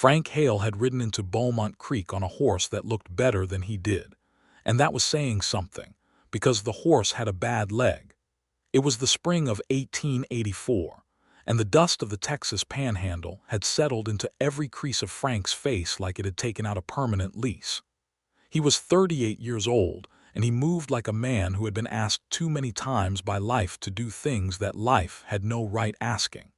Frank Hale had ridden into Beaumont Creek on a horse that looked better than he did, and that was saying something, because the horse had a bad leg. It was the spring of 1884, and the dust of the Texas Panhandle had settled into every crease of Frank's face like it had taken out a permanent lease. He was 38 years old, and he moved like a man who had been asked too many times by life to do things that life had no right asking.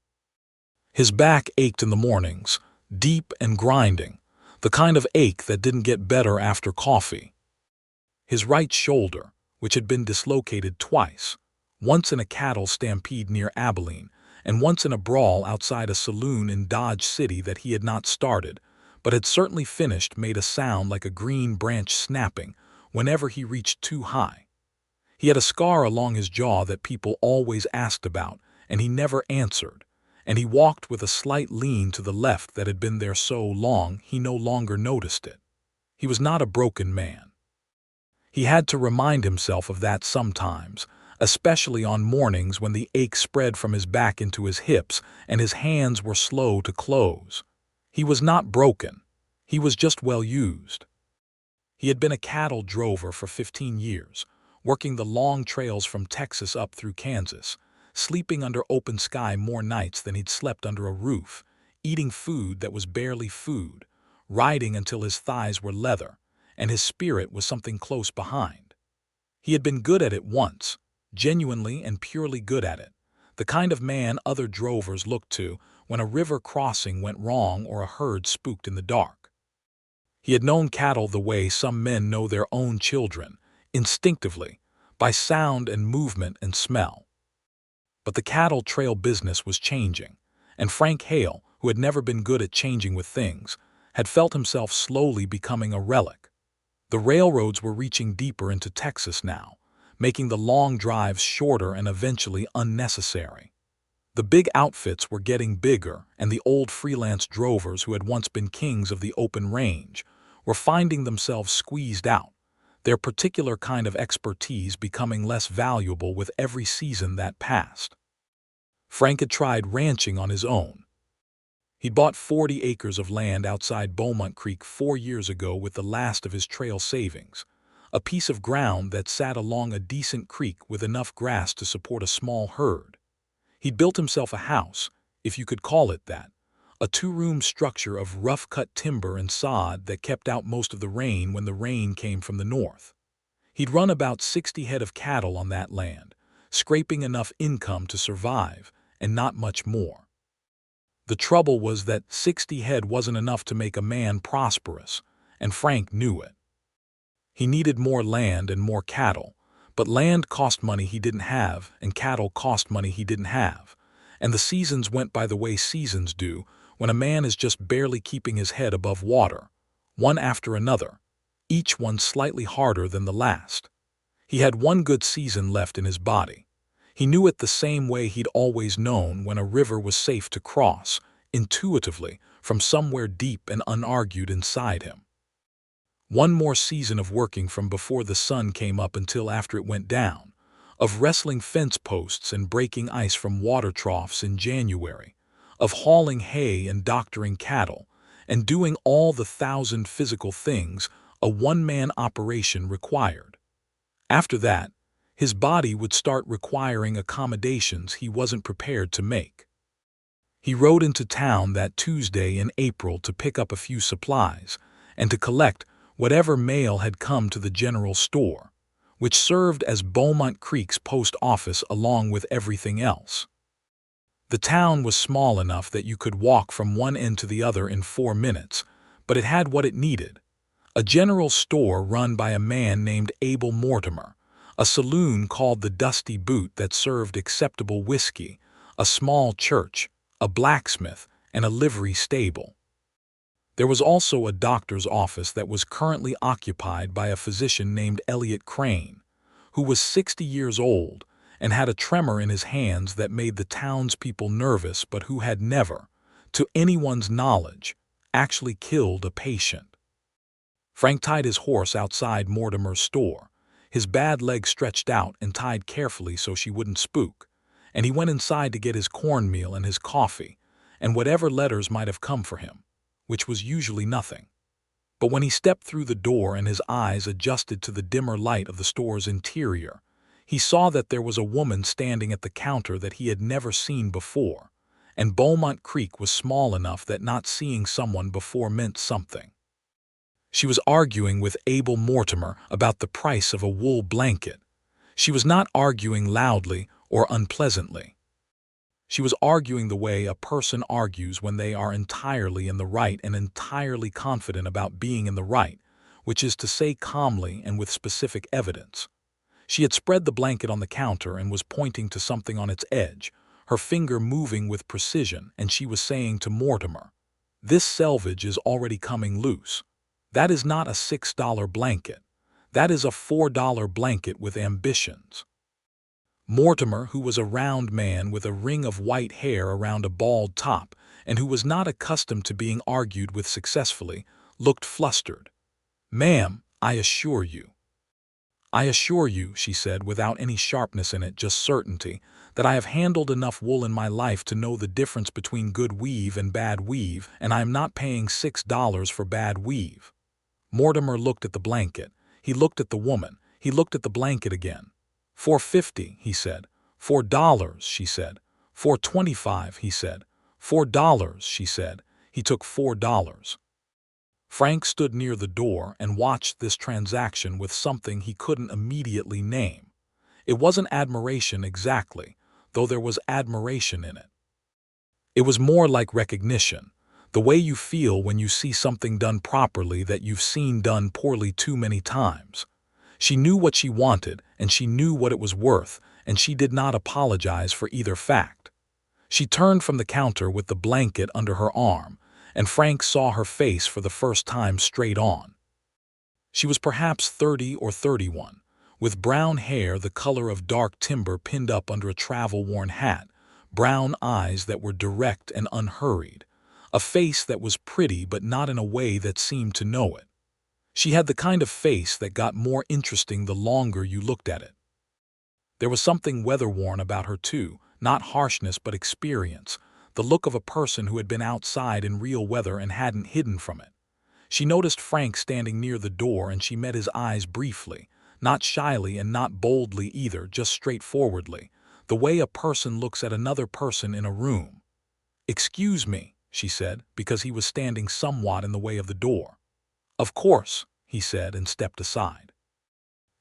His back ached in the mornings, deep and grinding, the kind of ache that didn't get better after coffee. His right shoulder, which had been dislocated twice, once in a cattle stampede near Abilene, and once in a brawl outside a saloon in Dodge City that he had not started, but had certainly finished, made a sound like a green branch snapping whenever he reached too high. He had a scar along his jaw that people always asked about, and he never answered, and he walked with a slight lean to the left that had been there so long he no longer noticed it. He was not a broken man. He had to remind himself of that sometimes, especially on mornings when the ache spread from his back into his hips and his hands were slow to close. He was not broken. He was just well used. He had been a cattle drover for 15 years, working the long trails from Texas up through Kansas, sleeping under open sky more nights than he'd slept under a roof, eating food that was barely food, riding until his thighs were leather, and his spirit was something close behind. He had been good at it once, genuinely and purely good at it, the kind of man other drovers looked to when a river crossing went wrong or a herd spooked in the dark. He had known cattle the way some men know their own children, instinctively, by sound and movement and smell. But the cattle trail business was changing, and Frank Hale, who had never been good at changing with things, had felt himself slowly becoming a relic. The railroads were reaching deeper into Texas now, making the long drives shorter and eventually unnecessary. The big outfits were getting bigger, and the old freelance drovers who had once been kings of the open range were finding themselves squeezed out, their particular kind of expertise becoming less valuable with every season that passed. Frank had tried ranching on his own. He'd bought 40 acres of land outside Beaumont Creek 4 years ago with the last of his trail savings, a piece of ground that sat along a decent creek with enough grass to support a small herd. He'd built himself a house, if you could call it that, a 2-room structure of rough-cut timber and sod that kept out most of the rain when the rain came from the north. He'd run about 60 head of cattle on that land, scraping enough income to survive, and not much more. The trouble was that 60 head wasn't enough to make a man prosperous, and Frank knew it. He needed more land and more cattle, but land cost money he didn't have, and cattle cost money he didn't have, and the seasons went by the way seasons do when a man is just barely keeping his head above water, one after another, each one slightly harder than the last. He had one good season left in his body. He knew it the same way he'd always known when a river was safe to cross, intuitively, from somewhere deep and unargued inside him. One more season of working from before the sun came up until after it went down, of wrestling fence posts and breaking ice from water troughs in January, of hauling hay and doctoring cattle, and doing all the 1,000 physical things a one-man operation required. After that, his body would start requiring accommodations he wasn't prepared to make. He rode into town that Tuesday in April to pick up a few supplies and to collect whatever mail had come to the general store, which served as Beaumont Creek's post office along with everything else. The town was small enough that you could walk from one end to the other in 4 minutes, but it had what it needed: a general store run by a man named Abel Mortimer, a saloon called the Dusty Boot that served acceptable whiskey, a small church, a blacksmith, and a livery stable. There was also a doctor's office that was currently occupied by a physician named Elliot Crane, who was 60 years old and had a tremor in his hands that made the townspeople nervous, but who had never, to anyone's knowledge, actually killed a patient. Frank tied his horse outside Mortimer's store, his bad leg stretched out and tied carefully so she wouldn't spook, and he went inside to get his cornmeal and his coffee, and whatever letters might have come for him, which was usually nothing. But when he stepped through the door and his eyes adjusted to the dimmer light of the store's interior, he saw that there was a woman standing at the counter that he had never seen before, and Beaumont Creek was small enough that not seeing someone before meant something. She was arguing with Abel Mortimer about the price of a wool blanket. She was not arguing loudly or unpleasantly. She was arguing the way a person argues when they are entirely in the right and entirely confident about being in the right, which is to say calmly and with specific evidence. She had spread the blanket on the counter and was pointing to something on its edge, her finger moving with precision, and she was saying to Mortimer, "This selvage is already coming loose. That is not a $6 blanket. That is a $4 blanket with ambitions." Mortimer, who was a round man with a ring of white hair around a bald top and who was not accustomed to being argued with successfully, looked flustered. "Ma'am, I assure you," she said without any sharpness in it, just certainty, "that I have handled enough wool in my life to know the difference between good weave and bad weave, and I am not paying $6 for bad weave." Mortimer looked at the blanket. He looked at the woman. He looked at the blanket again. "$4.50, he said. $4, she said. $4.25, he said. $4, she said. He took $4. Frank stood near the door and watched this transaction with something he couldn't immediately name. It wasn't admiration exactly, though there was admiration in it. It was more like recognition, the way you feel when you see something done properly that you've seen done poorly too many times. She knew what she wanted, and she knew what it was worth, and she did not apologize for either fact. She turned from the counter with the blanket under her arm, and Frank saw her face for the first time straight on. She was perhaps 30 or 31, with brown hair the color of dark timber pinned up under a travel-worn hat, brown eyes that were direct and unhurried, a face that was pretty but not in a way that seemed to know it. She had the kind of face that got more interesting the longer you looked at it. There was something weather-worn about her too, not harshness but experience, the look of a person who had been outside in real weather and hadn't hidden from it. She noticed Frank standing near the door and she met his eyes briefly, not shyly and not boldly either, just straightforwardly, the way a person looks at another person in a room. "Excuse me," she said, because he was standing somewhat in the way of the door. "Of course," he said and stepped aside.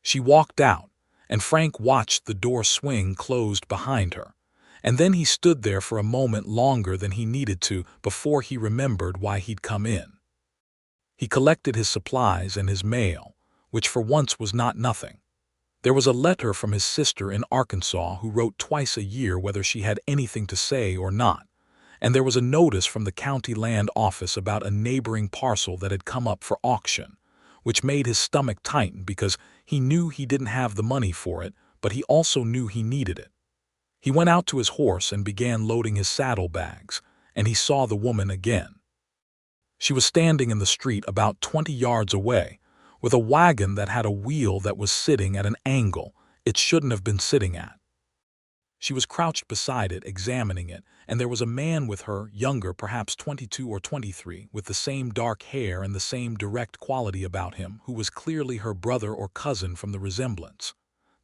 She walked out, and Frank watched the door swing closed behind her, and then he stood there for a moment longer than he needed to before he remembered why he'd come in. He collected his supplies and his mail, which for once was not nothing. There was a letter from his sister in Arkansas who wrote twice a year whether she had anything to say or not, and there was a notice from the county land office about a neighboring parcel that had come up for auction, which made his stomach tighten because he knew he didn't have the money for it, but he also knew he needed it. He went out to his horse and began loading his saddlebags, and he saw the woman again. She was standing in the street about 20 yards away, with a wagon that had a wheel that was sitting at an angle it shouldn't have been sitting at. She was crouched beside it, examining it, and there was a man with her, younger, perhaps 22 or 23, with the same dark hair and the same direct quality about him, who was clearly her brother or cousin from the resemblance.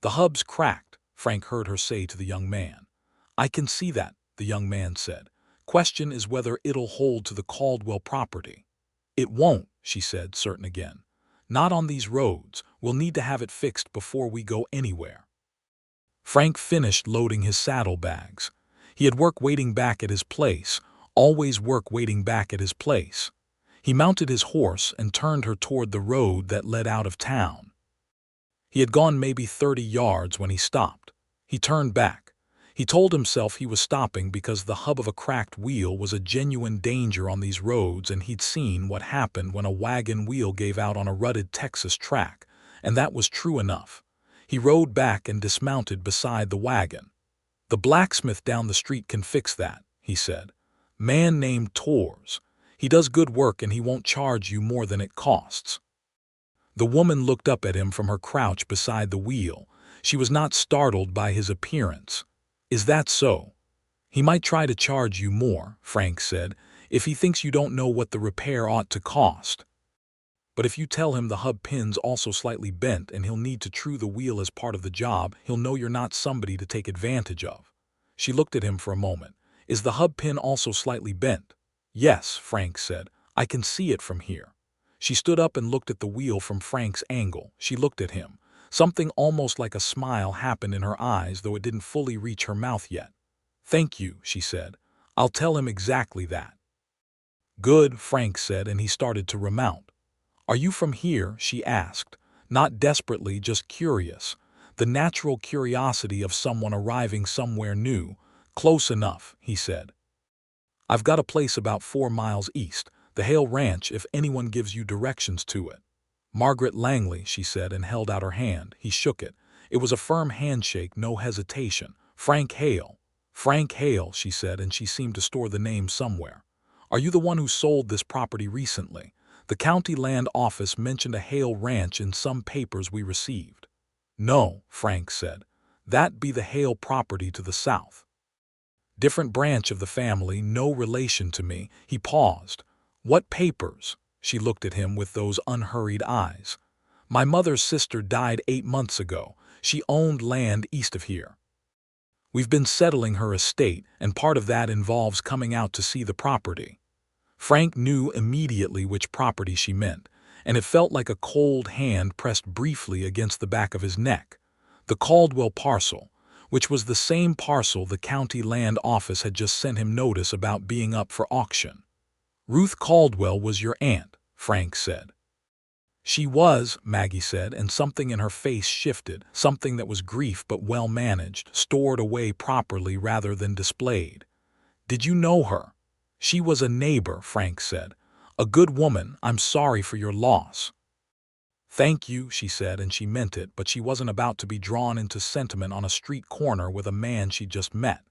"The hub's cracked," Frank heard her say to the young man. "I can see that," the young man said. "Question is whether it'll hold to the Caldwell property." "It won't," she said, certain again. "Not on these roads. We'll need to have it fixed before we go anywhere." Frank finished loading his saddlebags. He had work waiting back at his place, always work waiting back at his place. He mounted his horse and turned her toward the road that led out of town. He had gone maybe 30 yards when he stopped. He turned back. He told himself he was stopping because the hub of a cracked wheel was a genuine danger on these roads, and he'd seen what happened when a wagon wheel gave out on a rutted Texas track, and that was true enough. He rode back and dismounted beside the wagon. "The blacksmith down the street can fix that," he said. "Man named Tors. He does good work and he won't charge you more than it costs." The woman looked up at him from her crouch beside the wheel. She was not startled by his appearance. "Is that so? He might try to charge you more," Frank said. if he thinks you don't know what the repair ought to cost. But if you tell him the hub pin's also slightly bent and he'll need to true the wheel as part of the job, he'll know you're not somebody to take advantage of." She looked at him for a moment. "Is the hub pin also slightly bent?" "Yes," Frank said. "I can see it from here." She stood up and looked at the wheel from Frank's angle. She looked at him. Something almost like a smile happened in her eyes, though it didn't fully reach her mouth yet. "Thank you," she said. "I'll tell him exactly that." "Good," Frank said, and he started to remount. "Are you from here?" she asked, not desperately, just curious, the natural curiosity of someone arriving somewhere new. "Close enough," he said. "I've got a place about 4 miles east, the Hale Ranch, if anyone gives you directions to it." "Margaret Langley," she said, and held out her hand. He shook it. It was a firm handshake, no hesitation. "Frank Hale." "Frank Hale," she said, and she seemed to store the name somewhere. "Are you the one who sold this property recently? The county land office mentioned a Hale Ranch in some papers we received." "No," Frank said. "That be the Hale property to the south. Different branch of the family, no relation to me." He paused. "What papers?" She looked at him with those unhurried eyes. "My mother's sister died 8 months ago. She owned land east of here. We've been settling her estate, and part of that involves coming out to see the property." Frank knew immediately which property she meant, and it felt like a cold hand pressed briefly against the back of his neck. The Caldwell parcel, which was the same parcel the county land office had just sent him notice about being up for auction. "Ruth Caldwell was your aunt," Frank said. "She was," Maggie said, and something in her face shifted, something that was grief but well managed, stored away properly rather than displayed. "Did you know her?" "She was a neighbor," Frank said. "A good woman. I'm sorry for your loss." "Thank you," she said, and she meant it, but she wasn't about to be drawn into sentiment on a street corner with a man she'd just met.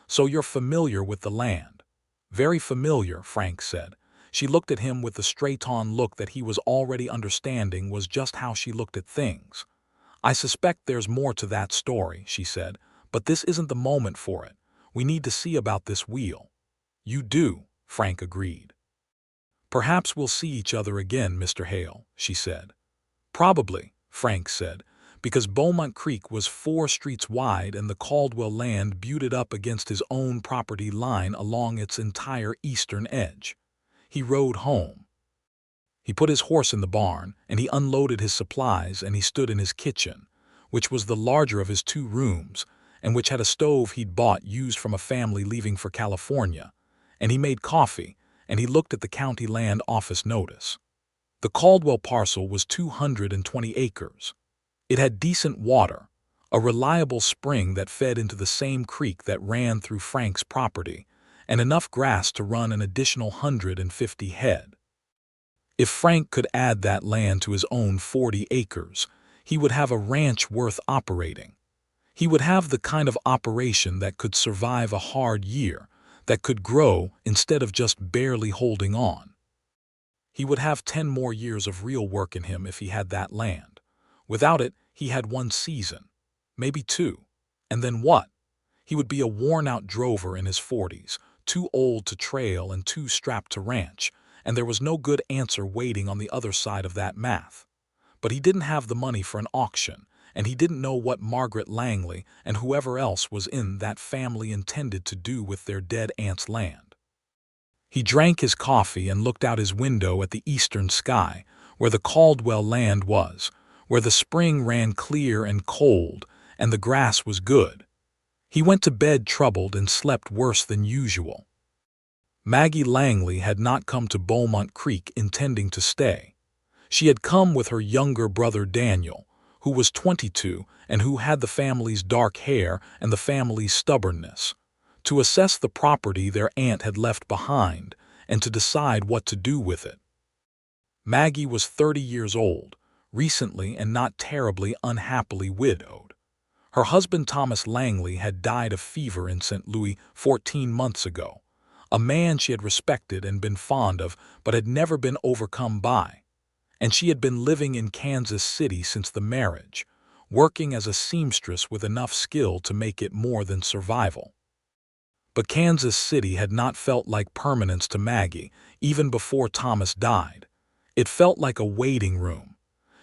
"So you're familiar with the land?" "Very familiar," Frank said. She looked at him with the straight-on look that he was already understanding was just how she looked at things. "I suspect there's more to that story," she said, "but this isn't the moment for it. We need to see about this wheel." "You do," Frank agreed. "Perhaps we'll see each other again, Mr. Hale," she said. "Probably," Frank said, because Beaumont Creek was 4 streets wide and the Caldwell land butted up against his own property line along its entire eastern edge. He rode home. He put his horse in the barn, and he unloaded his supplies, and he stood in his kitchen, which was the larger of his 2 rooms, and which had a stove he'd bought used from a family leaving for California, and he made coffee, and he looked at the county land office notice. The Caldwell parcel was 220 acres. It had decent water, a reliable spring that fed into the same creek that ran through Frank's property, and enough grass to run an additional 150 head. If Frank could add that land to his own 40 acres, he would have a ranch worth operating. He would have the kind of operation that could survive a hard year, that could grow instead of just barely holding on. He would have 10 more years of real work in him if he had that land. Without it, he had 1 season, maybe 2. And then what? He would be a worn-out drover in his 40s, too old to trail and too strapped to ranch, and there was no good answer waiting on the other side of that math. But he didn't have the money for an auction, and he didn't know what Margaret Langley and whoever else was in that family intended to do with their dead aunt's land. He drank his coffee and looked out his window at the eastern sky, where the Caldwell land was, where the spring ran clear and cold, and the grass was good. He went to bed troubled and slept worse than usual. Maggie Langley had not come to Beaumont Creek intending to stay. She had come with her younger brother Daniel, who was 22 and who had the family's dark hair and the family's stubbornness, to assess the property their aunt had left behind and to decide what to do with it. Maggie was 30 years old, recently and not terribly unhappily widowed. Her husband Thomas Langley had died of fever in St. Louis 14 months ago, a man she had respected and been fond of but had never been overcome by. And she had been living in Kansas City since the marriage, working as a seamstress with enough skill to make it more than survival. But Kansas City had not felt like permanence to Maggie, even before Thomas died. It felt like a waiting room.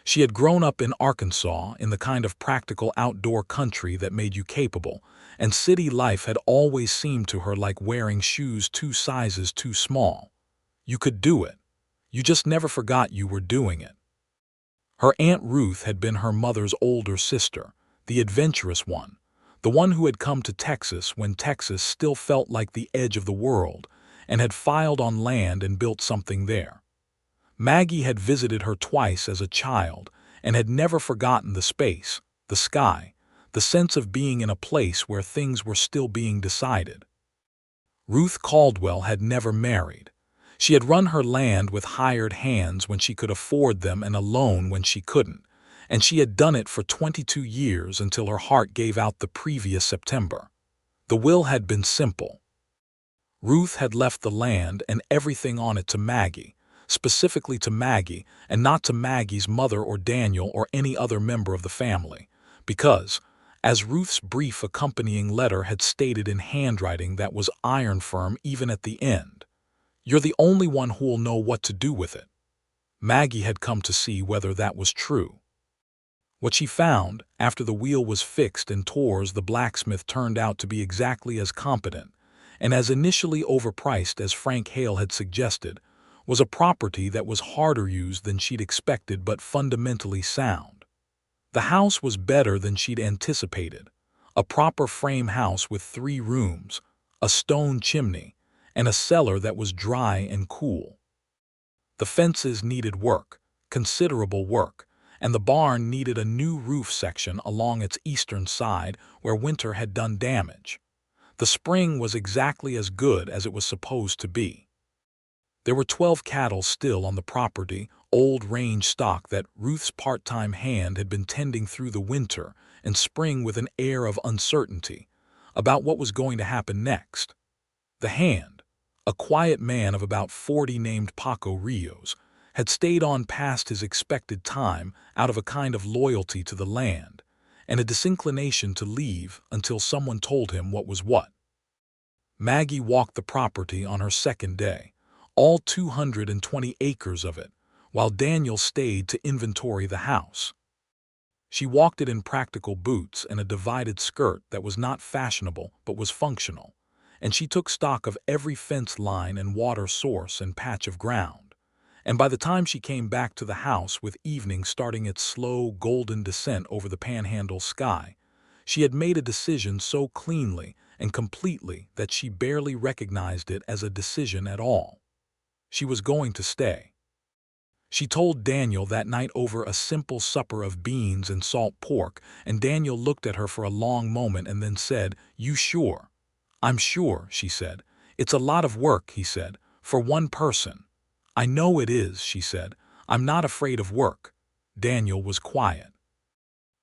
She had grown up in Arkansas, in the kind of practical outdoor country that made you capable, and city life had always seemed to her like wearing shoes 2 sizes too small. You could do it. You just never forgot you were doing it. Her Aunt Ruth had been her mother's older sister, the adventurous one, the one who had come to Texas when Texas still felt like the edge of the world, and had filed on land and built something there. Maggie had visited her twice as a child and had never forgotten the space, the sky, the sense of being in a place where things were still being decided. Ruth Caldwell had never married. She had run her land with hired hands when she could afford them and alone when she couldn't, and she had done it for 22 years until her heart gave out the previous September. The will had been simple. Ruth had left the land and everything on it to Maggie, specifically to Maggie and not to Maggie's mother or Daniel or any other member of the family, because, as Ruth's brief accompanying letter had stated in handwriting that was iron firm even at the end, "You're the only one who'll know what to do with it." Maggie had come to see whether that was true. What she found, after the wheel was fixed and tours the blacksmith turned out to be exactly as competent, and as initially overpriced as Frank Hale had suggested, was a property that was harder used than she'd expected but fundamentally sound. The house was better than she'd anticipated, a proper frame house with 3 rooms, a stone chimney, and a cellar that was dry and cool. The fences needed work, considerable work, and the barn needed a new roof section along its eastern side where winter had done damage. The spring was exactly as good as it was supposed to be. There were 12 cattle still on the property, old range stock that Ruth's part-time hand had been tending through the winter and spring with an air of uncertainty about what was going to happen next. The hand, a quiet man of about 40 named Paco Rios, had stayed on past his expected time out of a kind of loyalty to the land and a disinclination to leave until someone told him what was what. Maggie walked the property on her second day, all 220 acres of it, while Daniel stayed to inventory the house. She walked it in practical boots and a divided skirt that was not fashionable but was functional, and she took stock of every fence line and water source and patch of ground. And by the time she came back to the house with evening starting its slow, golden descent over the panhandle sky, she had made a decision so cleanly and completely that she barely recognized it as a decision at all. She was going to stay. She told Daniel that night over a simple supper of beans and salt pork, and Daniel looked at her for a long moment and then said, "You sure?" "I'm sure," she said. "It's a lot of work," he said, "for one person." "I know it is," she said. "I'm not afraid of work." Daniel was quiet.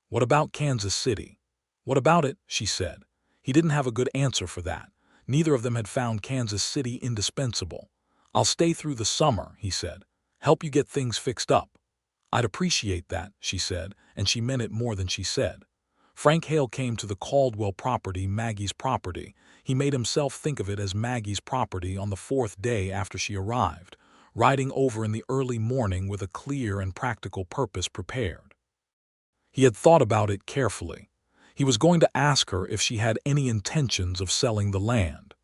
"What about Kansas City?" "What about it?" she said. He didn't have a good answer for that. Neither of them had found Kansas City indispensable. "I'll stay through the summer," he said. "Help you get things fixed up." "I'd appreciate that," she said, and she meant it more than she said. Frank Hale came to the Caldwell property, Maggie's property. He made himself think of it as Maggie's property on the 4th day after she arrived, riding over in the early morning with a clear and practical purpose prepared. He had thought about it carefully. He was going to ask her if she had any intentions of selling the land.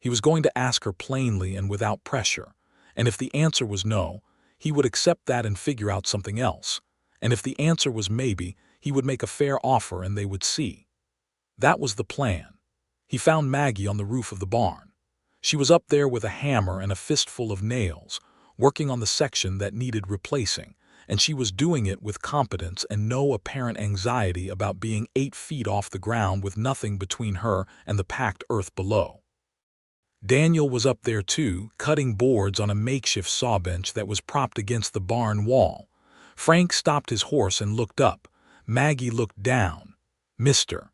He was going to ask her plainly and without pressure, and if the answer was no, he would accept that and figure out something else, and if the answer was maybe, he would make a fair offer and they would see. That was the plan. He found Maggie on the roof of the barn. She was up there with a hammer and a fistful of nails, working on the section that needed replacing, and she was doing it with competence and no apparent anxiety about being 8 feet off the ground with nothing between her and the packed earth below. Daniel was up there too, cutting boards on a makeshift sawbench that was propped against the barn wall. Frank stopped his horse and looked up. Maggie looked down. "Mr.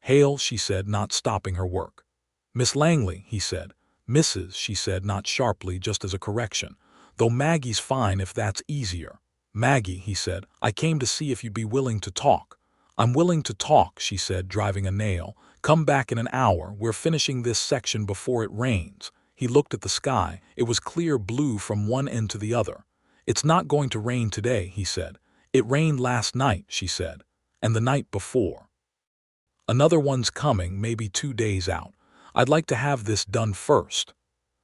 Hale," she said, not stopping her work. "Miss Langley," he said. "Mrs.," she said, not sharply, just as a correction. "Though Maggie's fine if that's easier." "Maggie," he said, "I came to see if you'd be willing to talk." "I'm willing to talk," she said, driving a nail, Come back in an hour, we're finishing this section before it rains. He looked at the sky. It was clear blue from one end to the other. It's not going to rain today, he said. It rained last night, she said, and the night before. Another one's coming, maybe 2 days out. I'd like to have this done first.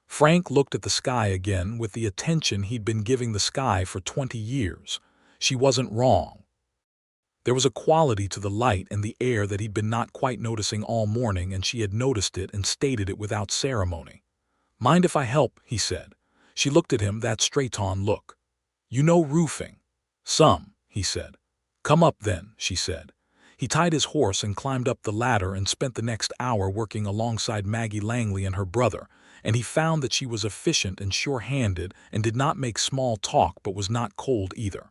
Frank looked at the sky again with the attention he'd been giving the sky for 20 years. She wasn't wrong. There was a quality to the light and the air that he'd been not quite noticing all morning, and she had noticed it and stated it without ceremony. Mind if I help? He said. She looked at him, that straight-on look. You know roofing? Some, he said. Come up then, she said. He tied his horse and climbed up the ladder and spent the next hour working alongside Maggie Langley and her brother, and he found that she was efficient and sure-handed and did not make small talk but was not cold either.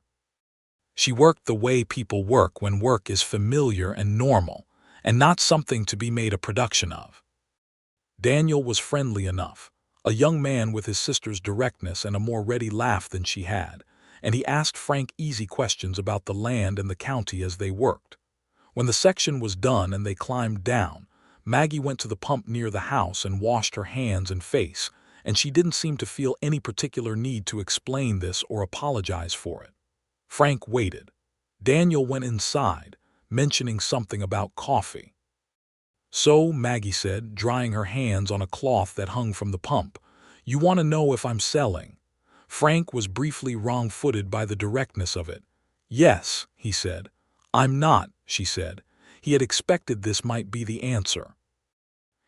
She worked the way people work when work is familiar and normal, and not something to be made a production of. Daniel was friendly enough, a young man with his sister's directness and a more ready laugh than she had, and he asked Frank easy questions about the land and the county as they worked. When the section was done and they climbed down, Maggie went to the pump near the house and washed her hands and face, and she didn't seem to feel any particular need to explain this or apologize for it. Frank waited. Daniel went inside, mentioning something about coffee. So, Maggie said, drying her hands on a cloth that hung from the pump, you want to know if I'm selling? Frank was briefly wrong-footed by the directness of it. Yes, he said. I'm not, she said. He had expected this might be the answer.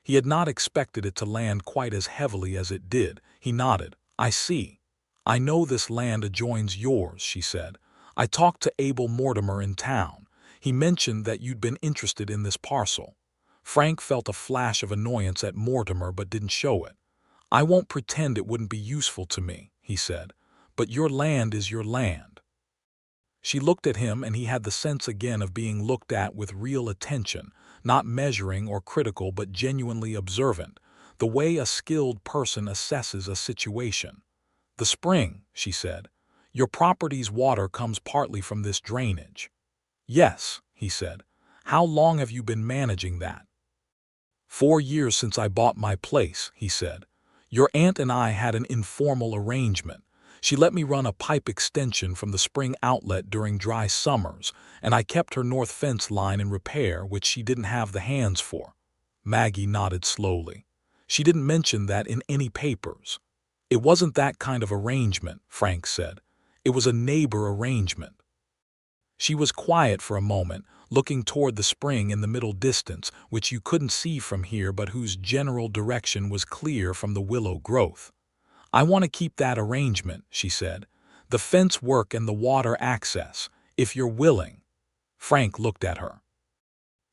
He had not expected it to land quite as heavily as it did. He nodded. I see. I know this land adjoins yours, she said. I talked to Abel Mortimer in town. He mentioned that you'd been interested in this parcel. Frank felt a flash of annoyance at Mortimer but didn't show it. I won't pretend it wouldn't be useful to me, he said, but your land is your land. She looked at him, and he had the sense again of being looked at with real attention, not measuring or critical but genuinely observant, the way a skilled person assesses a situation. The spring, she said. Your property's water comes partly from this drainage. Yes, he said. How long have you been managing that? 4 years since I bought my place, he said. Your aunt and I had an informal arrangement. She let me run a pipe extension from the spring outlet during dry summers, and I kept her north fence line in repair, which she didn't have the hands for. Maggie nodded slowly. She didn't mention that in any papers. It wasn't that kind of arrangement, Frank said. It was a neighbor arrangement. She was quiet for a moment, looking toward the spring in the middle distance, which you couldn't see from here but whose general direction was clear from the willow growth. I want to keep that arrangement, she said. The fence work and the water access, if you're willing. Frank looked at her.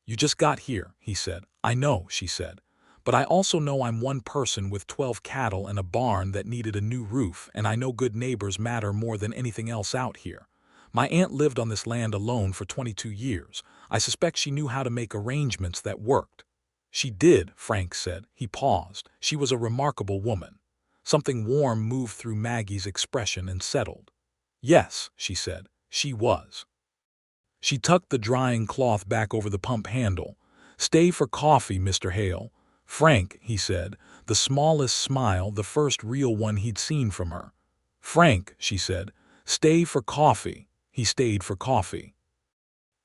You just got here, he said. I know, she said. But I also know I'm one person with 12 cattle and a barn that needed a new roof, and I know good neighbors matter more than anything else out here. My aunt lived on this land alone for 22 years. I suspect she knew how to make arrangements that worked. She did, Frank said. He paused. She was a remarkable woman. Something warm moved through Maggie's expression and settled. Yes, she said. She was. She tucked the drying cloth back over the pump handle. Stay for coffee, Mr. Hale. Frank, he said, the smallest smile, the first real one he'd seen from her. Frank, she said, stay for coffee. He stayed for coffee.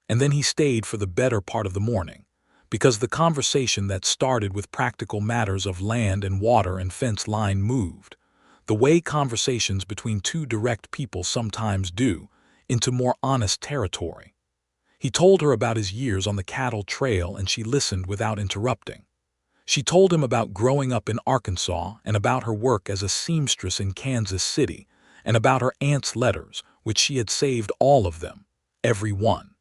And then he stayed for the better part of the morning, because the conversation that started with practical matters of land and water and fence line moved, the way conversations between two direct people sometimes do, into more honest territory. He told her about his years on the cattle trail, and she listened without interrupting. She told him about growing up in Arkansas and about her work as a seamstress in Kansas City and about her aunt's letters, which she had saved all of them, every one.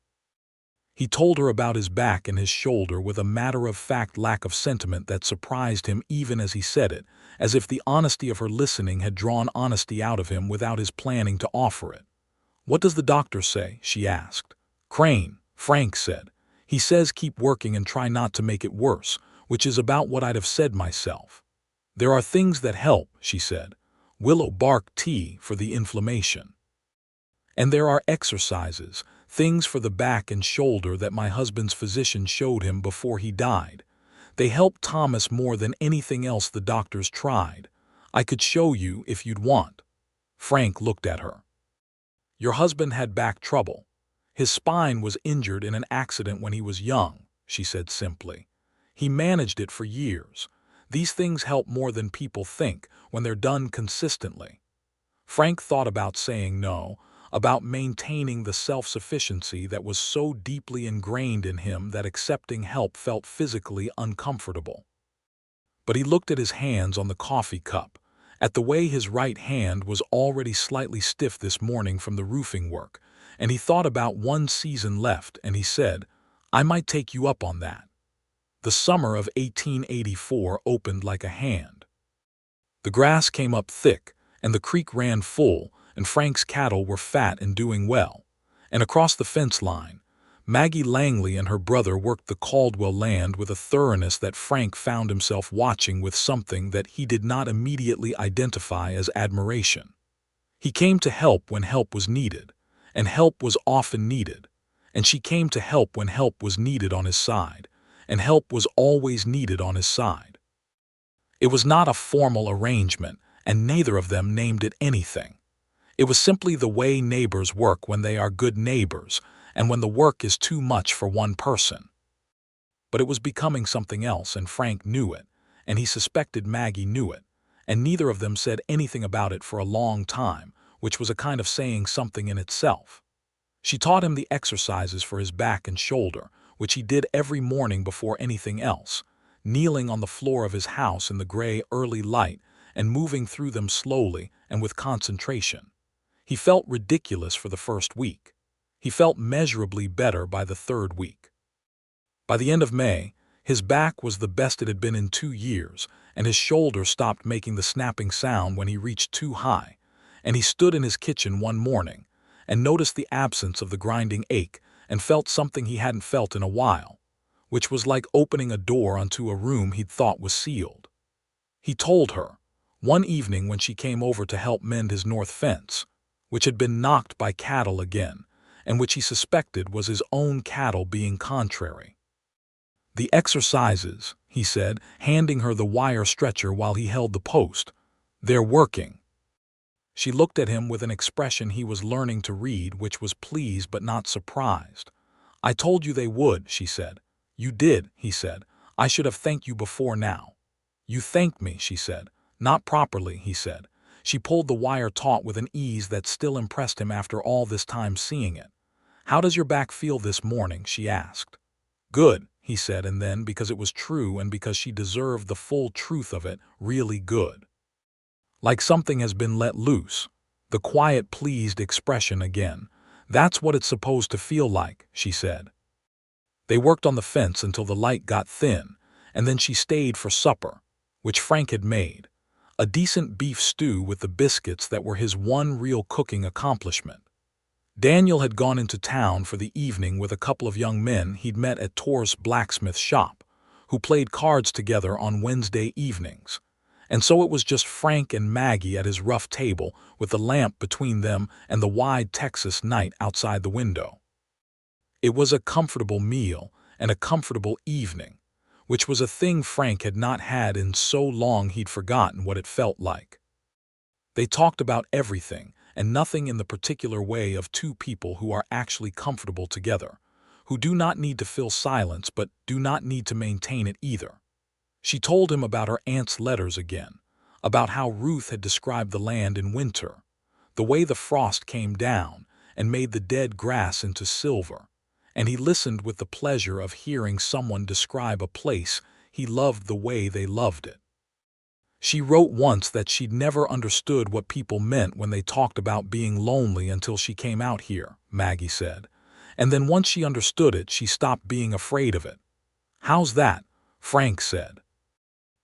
He told her about his back and his shoulder with a matter-of-fact lack of sentiment that surprised him even as he said it, as if the honesty of her listening had drawn honesty out of him without his planning to offer it. What does the doctor say? She asked. Crane, Frank said. He says keep working and try not to make it worse, which is about what I'd have said myself. There are things that help, she said. Willow bark tea for the inflammation. And there are exercises, things for the back and shoulder that my husband's physician showed him before he died. They helped Thomas more than anything else the doctors tried. I could show you if you'd want." Frank looked at her. "Your husband had back trouble. His spine was injured in an accident when he was young," she said simply. "He managed it for years. These things help more than people think when they're done consistently." Frank thought about saying no, about maintaining the self-sufficiency that was so deeply ingrained in him that accepting help felt physically uncomfortable. But he looked at his hands on the coffee cup, at the way his right hand was already slightly stiff this morning from the roofing work, and he thought about one season left, and he said, "I might take you up on that." The summer of 1884 opened like a hand. The grass came up thick, and the creek ran full, and Frank's cattle were fat and doing well. And across the fence line, Maggie Langley and her brother worked the Caldwell land with a thoroughness that Frank found himself watching with something that he did not immediately identify as admiration. He came to help when help was needed, and help was often needed, and she came to help when help was needed on his side, and help was always needed on his side. It was not a formal arrangement, and neither of them named it anything. It was simply the way neighbors work when they are good neighbors, and when the work is too much for one person. But it was becoming something else, and Frank knew it, and he suspected Maggie knew it, and neither of them said anything about it for a long time, which was a kind of saying something in itself. She taught him the exercises for his back and shoulder, which he did every morning before anything else, kneeling on the floor of his house in the gray early light and moving through them slowly and with concentration. He felt ridiculous for the first week. He felt measurably better by the third week. By the end of May, his back was the best it had been in 2 years, and his shoulder stopped making the snapping sound when he reached too high, and he stood in his kitchen one morning and noticed the absence of the grinding ache and felt something he hadn't felt in a while, which was like opening a door onto a room he'd thought was sealed. He told her, one evening when she came over to help mend his north fence, which had been knocked by cattle again, and which he suspected was his own cattle being contrary. "The exercises," he said, handing her the wire stretcher while he held the post. "They're working." She looked at him with an expression he was learning to read, which was pleased but not surprised. "I told you they would," she said. "You did," he said. "I should have thanked you before now." "You thanked me," she said. "Not properly," he said. She pulled the wire taut with an ease that still impressed him after all this time seeing it. "How does your back feel this morning?" she asked. "Good," he said, and then, because it was true and because she deserved the full truth of it, really good. "Like something has been let loose." The quiet, pleased expression again. "That's what it's supposed to feel like," she said. They worked on the fence until the light got thin, and then she stayed for supper, which Frank had made. A decent beef stew with the biscuits that were his one real cooking accomplishment. Daniel had gone into town for the evening with a couple of young men he'd met at Tor's blacksmith shop, who played cards together on Wednesday evenings. And so it was just Frank and Maggie at his rough table with the lamp between them and the wide Texas night outside the window. It was a comfortable meal and a comfortable evening, which was a thing Frank had not had in so long he'd forgotten what it felt like. They talked about everything and nothing in the particular way of two people who are actually comfortable together, who do not need to fill silence but do not need to maintain it either. She told him about her aunt's letters again, about how Ruth had described the land in winter, the way the frost came down and made the dead grass into silver, and he listened with the pleasure of hearing someone describe a place he loved the way they loved it. She wrote once that she'd never understood what people meant when they talked about being lonely until she came out here, Maggie said, and then once she understood it, she stopped being afraid of it. "How's that?" Frank said.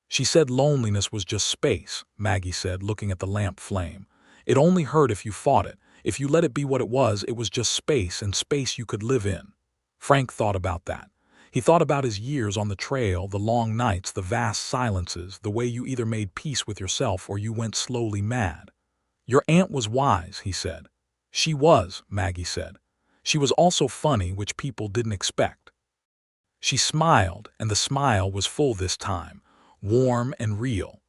"She said loneliness was just space," Maggie said, looking at the lamp flame. "It only hurt if you fought it. If you let it be what it was just space, and space you could live in." Frank thought about that. He thought about his years on the trail, the long nights, the vast silences, the way you either made peace with yourself or you went slowly mad. "Your aunt was wise," he said. "She was," Maggie said. "She was also funny, which people didn't expect." She smiled, and the smile was full this time, warm and real.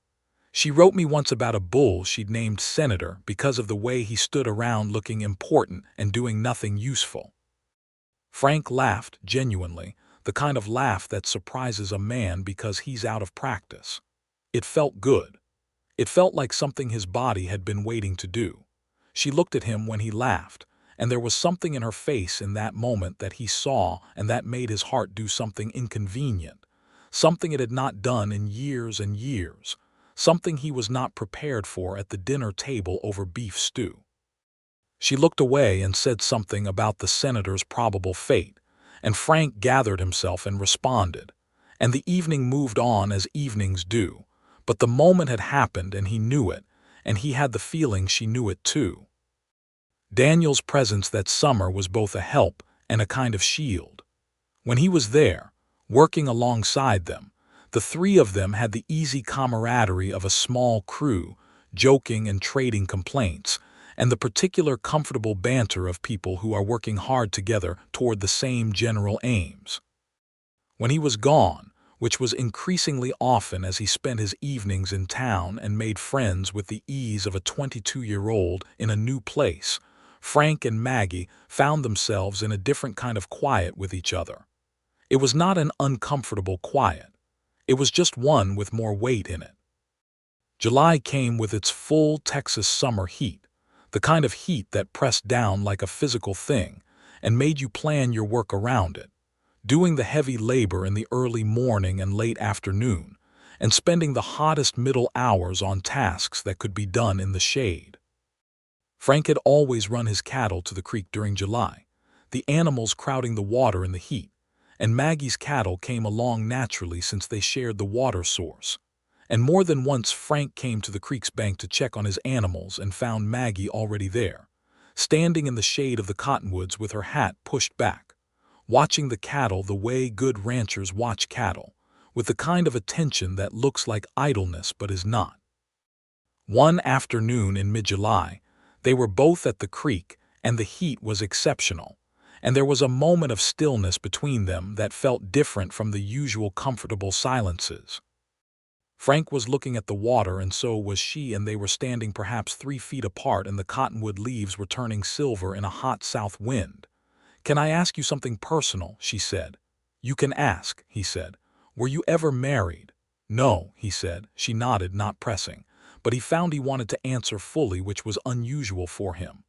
She wrote me once about a bull she'd named Senator because of the way he stood around looking important and doing nothing useful. Frank laughed, genuinely, the kind of laugh that surprises a man because he's out of practice. It felt good. It felt like something his body had been waiting to do. She looked at him when he laughed, and there was something in her face in that moment that he saw and that made his heart do something inconvenient, something it had not done in years and years, something he was not prepared for at the dinner table over beef stew. She looked away and said something about the senator's probable fate, and Frank gathered himself and responded, and the evening moved on as evenings do, but the moment had happened and he knew it, and he had the feeling she knew it too. Daniel's presence that summer was both a help and a kind of shield. When he was there, working alongside them, the three of them had the easy camaraderie of a small crew, joking and trading complaints, and the particular comfortable banter of people who are working hard together toward the same general aims. When he was gone, which was increasingly often as he spent his evenings in town and made friends with the ease of a 22-year-old in a new place, Frank and Maggie found themselves in a different kind of quiet with each other. It was not an uncomfortable quiet. It was just one with more weight in it. July came with its full Texas summer heat, the kind of heat that pressed down like a physical thing and made you plan your work around it, doing the heavy labor in the early morning and late afternoon, and spending the hottest middle hours on tasks that could be done in the shade. Frank had always run his cattle to the creek during July, the animals crowding the water in the heat, and Maggie's cattle came along naturally since they shared the water source. And more than once Frank came to the creek's bank to check on his animals and found Maggie already there, standing in the shade of the cottonwoods with her hat pushed back, watching the cattle the way good ranchers watch cattle, with the kind of attention that looks like idleness but is not. One afternoon in mid-July, they were both at the creek, and the heat was exceptional, and there was a moment of stillness between them that felt different from the usual comfortable silences. Frank was looking at the water, and so was she, and they were standing perhaps 3 feet apart, and the cottonwood leaves were turning silver in a hot south wind. "Can I ask you something personal?" she said. "You can ask," he said. "Were you ever married?" "No," he said. She nodded, not pressing, but he found he wanted to answer fully, which was unusual for him.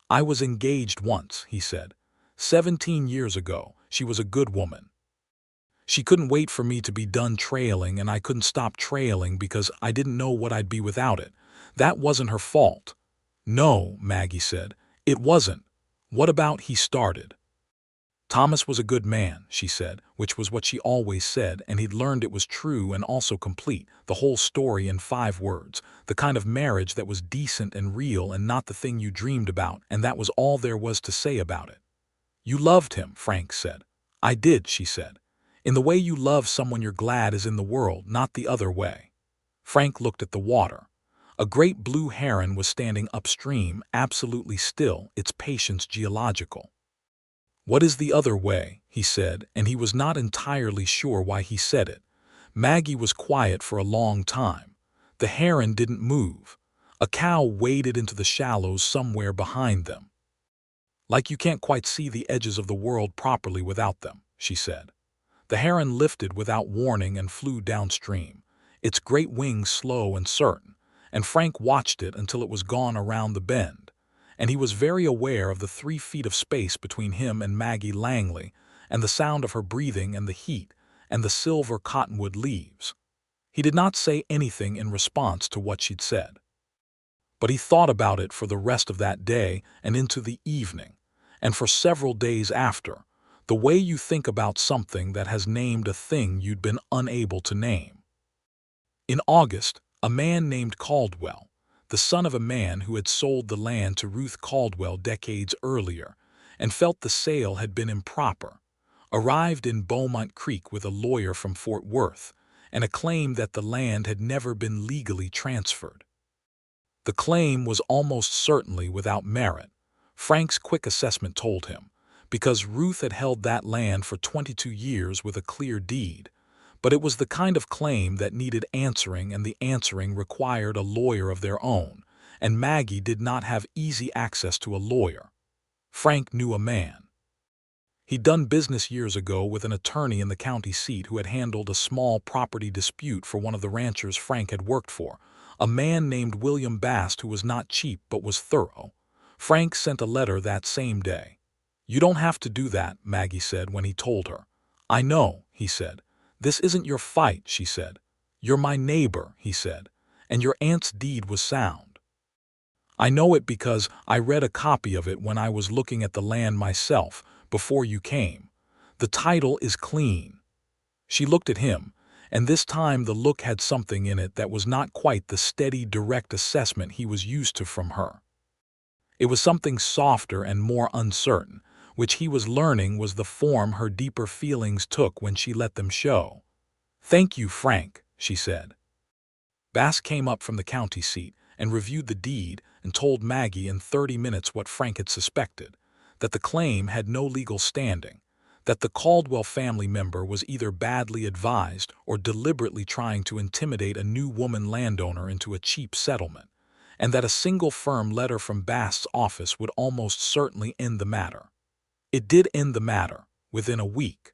"I was engaged once," he said. 17 years ago. She was a good woman. She couldn't wait for me to be done trailing, and I couldn't stop trailing because I didn't know what I'd be without it. That wasn't her fault." "No," Maggie said, "it wasn't. What about he started?" "Thomas was a good man," she said, which was what she always said, and he'd learned it was true and also complete, the whole story in 5 words, the kind of marriage that was decent and real and not the thing you dreamed about, and that was all there was to say about it. "You loved him," Frank said. "I did," she said. "In the way you love someone you're glad is in the world, not the other way." Frank looked at the water. A great blue heron was standing upstream, absolutely still, its patience geological. "What is the other way?" he said, and he was not entirely sure why he said it. Maggie was quiet for a long time. The heron didn't move. A cow waded into the shallows somewhere behind them. "Like you can't quite see the edges of the world properly without them," she said. The heron lifted without warning and flew downstream, its great wings slow and certain, and Frank watched it until it was gone around the bend, and he was very aware of the 3 feet of space between him and Maggie Langley, and the sound of her breathing and the heat, and the silver cottonwood leaves. He did not say anything in response to what she'd said. But he thought about it for the rest of that day and into the evening, and for several days after, the way you think about something that has named a thing you'd been unable to name. In August, a man named Caldwell, the son of a man who had sold the land to Ruth Caldwell decades earlier and felt the sale had been improper, arrived in Beaumont Creek with a lawyer from Fort Worth and a claim that the land had never been legally transferred. The claim was almost certainly without merit, Frank's quick assessment told him, because Ruth had held that land for 22 years with a clear deed. But it was the kind of claim that needed answering, and the answering required a lawyer of their own, and Maggie did not have easy access to a lawyer. Frank knew a man. He'd done business years ago with an attorney in the county seat who had handled a small property dispute for one of the ranchers Frank had worked for, a man named William Bast who was not cheap but was thorough. Frank sent a letter that same day. "You don't have to do that," Maggie said when he told her. "I know," he said. "This isn't your fight," she said. "You're my neighbor," he said, "and your aunt's deed was sound. I know it because I read a copy of it when I was looking at the land myself before you came. The title is clean." She looked at him, and this time the look had something in it that was not quite the steady, direct assessment he was used to from her. It was something softer and more uncertain, which he was learning was the form her deeper feelings took when she let them show. "Thank you, Frank," she said. Bass came up from the county seat and reviewed the deed and told Maggie in 30 minutes what Frank had suspected, that the claim had no legal standing, that the Caldwell family member was either badly advised or deliberately trying to intimidate a new woman landowner into a cheap settlement, and that a single firm letter from Bast's office would almost certainly end the matter. It did end the matter, within a week.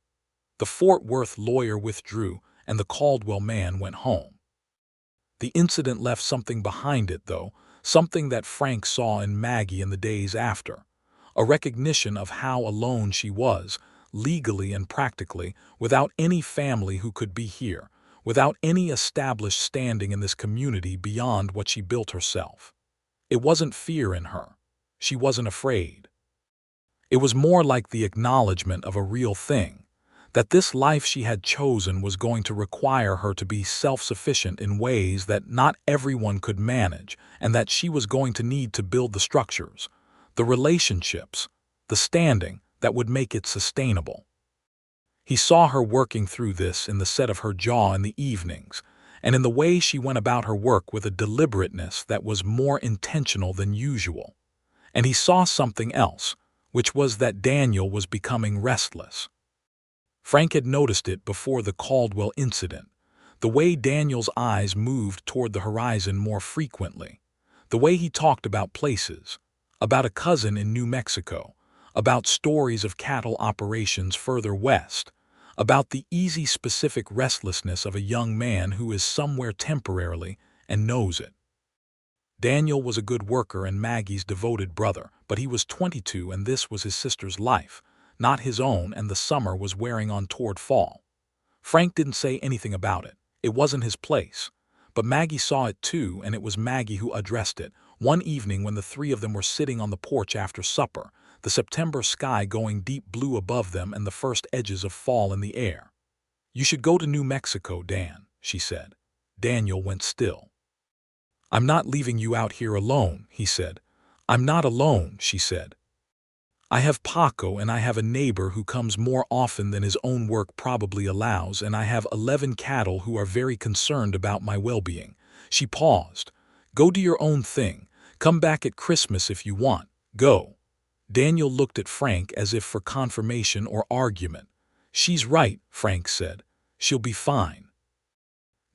The Fort Worth lawyer withdrew, and the Caldwell man went home. The incident left something behind it, though, something that Frank saw in Maggie in the days after, a recognition of how alone she was, legally and practically, without any family who could be here, without any established standing in this community beyond what she built herself. It wasn't fear in her. She wasn't afraid. It was more like the acknowledgement of a real thing, that this life she had chosen was going to require her to be self-sufficient in ways that not everyone could manage, and that she was going to need to build the structures, the relationships, the standing that would make it sustainable. He saw her working through this in the set of her jaw in the evenings, and in the way she went about her work with a deliberateness that was more intentional than usual. And he saw something else, which was that Daniel was becoming restless. Frank had noticed it before the Caldwell incident, the way Daniel's eyes moved toward the horizon more frequently, the way he talked about places, about a cousin in New Mexico, about stories of cattle operations further west, about the easy specific restlessness of a young man who is somewhere temporarily and knows it. Daniel was a good worker and Maggie's devoted brother, but he was 22 and this was his sister's life, not his own, and the summer was wearing on toward fall. Frank didn't say anything about it. It wasn't his place. But Maggie saw it too, and it was Maggie who addressed it, one evening when the three of them were sitting on the porch after supper, the September sky going deep blue above them and the first edges of fall in the air. "You should go to New Mexico, Dan," she said. Daniel went still. "I'm not leaving you out here alone," he said. "I'm not alone," she said. "I have Paco, and I have a neighbor who comes more often than his own work probably allows, and I have 11 cattle who are very concerned about my well-being." She paused. "Go do your own thing. Come back at Christmas if you want. Go." Daniel looked at Frank as if for confirmation or argument. "She's right," Frank said. "She'll be fine."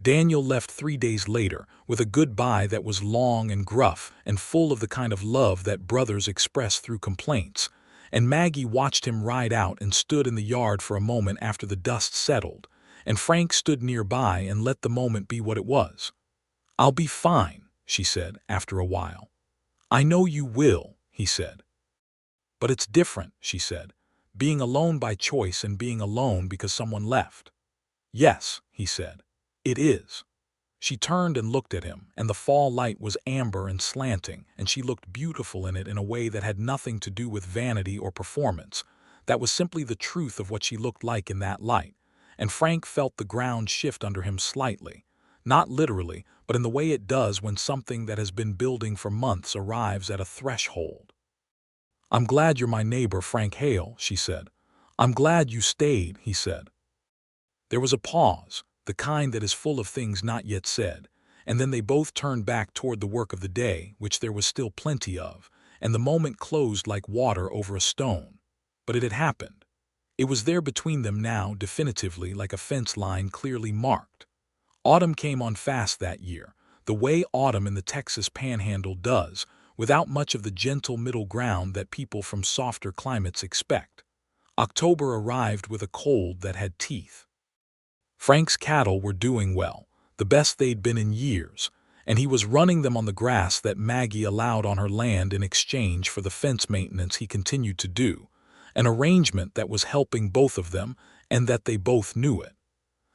Daniel left 3 days later, with a goodbye that was long and gruff and full of the kind of love that brothers express through complaints, and Maggie watched him ride out and stood in the yard for a moment after the dust settled, and Frank stood nearby and let the moment be what it was. "I'll be fine," she said after a while. "I know you will," he said. "But it's different," she said, "being alone by choice and being alone because someone left." "Yes," he said. "It is." She turned and looked at him, and the fall light was amber and slanting, and she looked beautiful in it in a way that had nothing to do with vanity or performance. That was simply the truth of what she looked like in that light, and Frank felt the ground shift under him slightly, not literally, but in the way it does when something that has been building for months arrives at a threshold. "I'm glad you're my neighbor, Frank Hale," she said. "I'm glad you stayed," he said. There was a pause, the kind that is full of things not yet said, and then they both turned back toward the work of the day, which there was still plenty of, and the moment closed like water over a stone. But it had happened. It was there between them now, definitively, like a fence line clearly marked. Autumn came on fast that year, the way autumn in the Texas Panhandle does, without much of the gentle middle ground that people from softer climates expect. October arrived with a cold that had teeth. Frank's cattle were doing well, the best they'd been in years, and he was running them on the grass that Maggie allowed on her land in exchange for the fence maintenance he continued to do, an arrangement that was helping both of them and that they both knew it.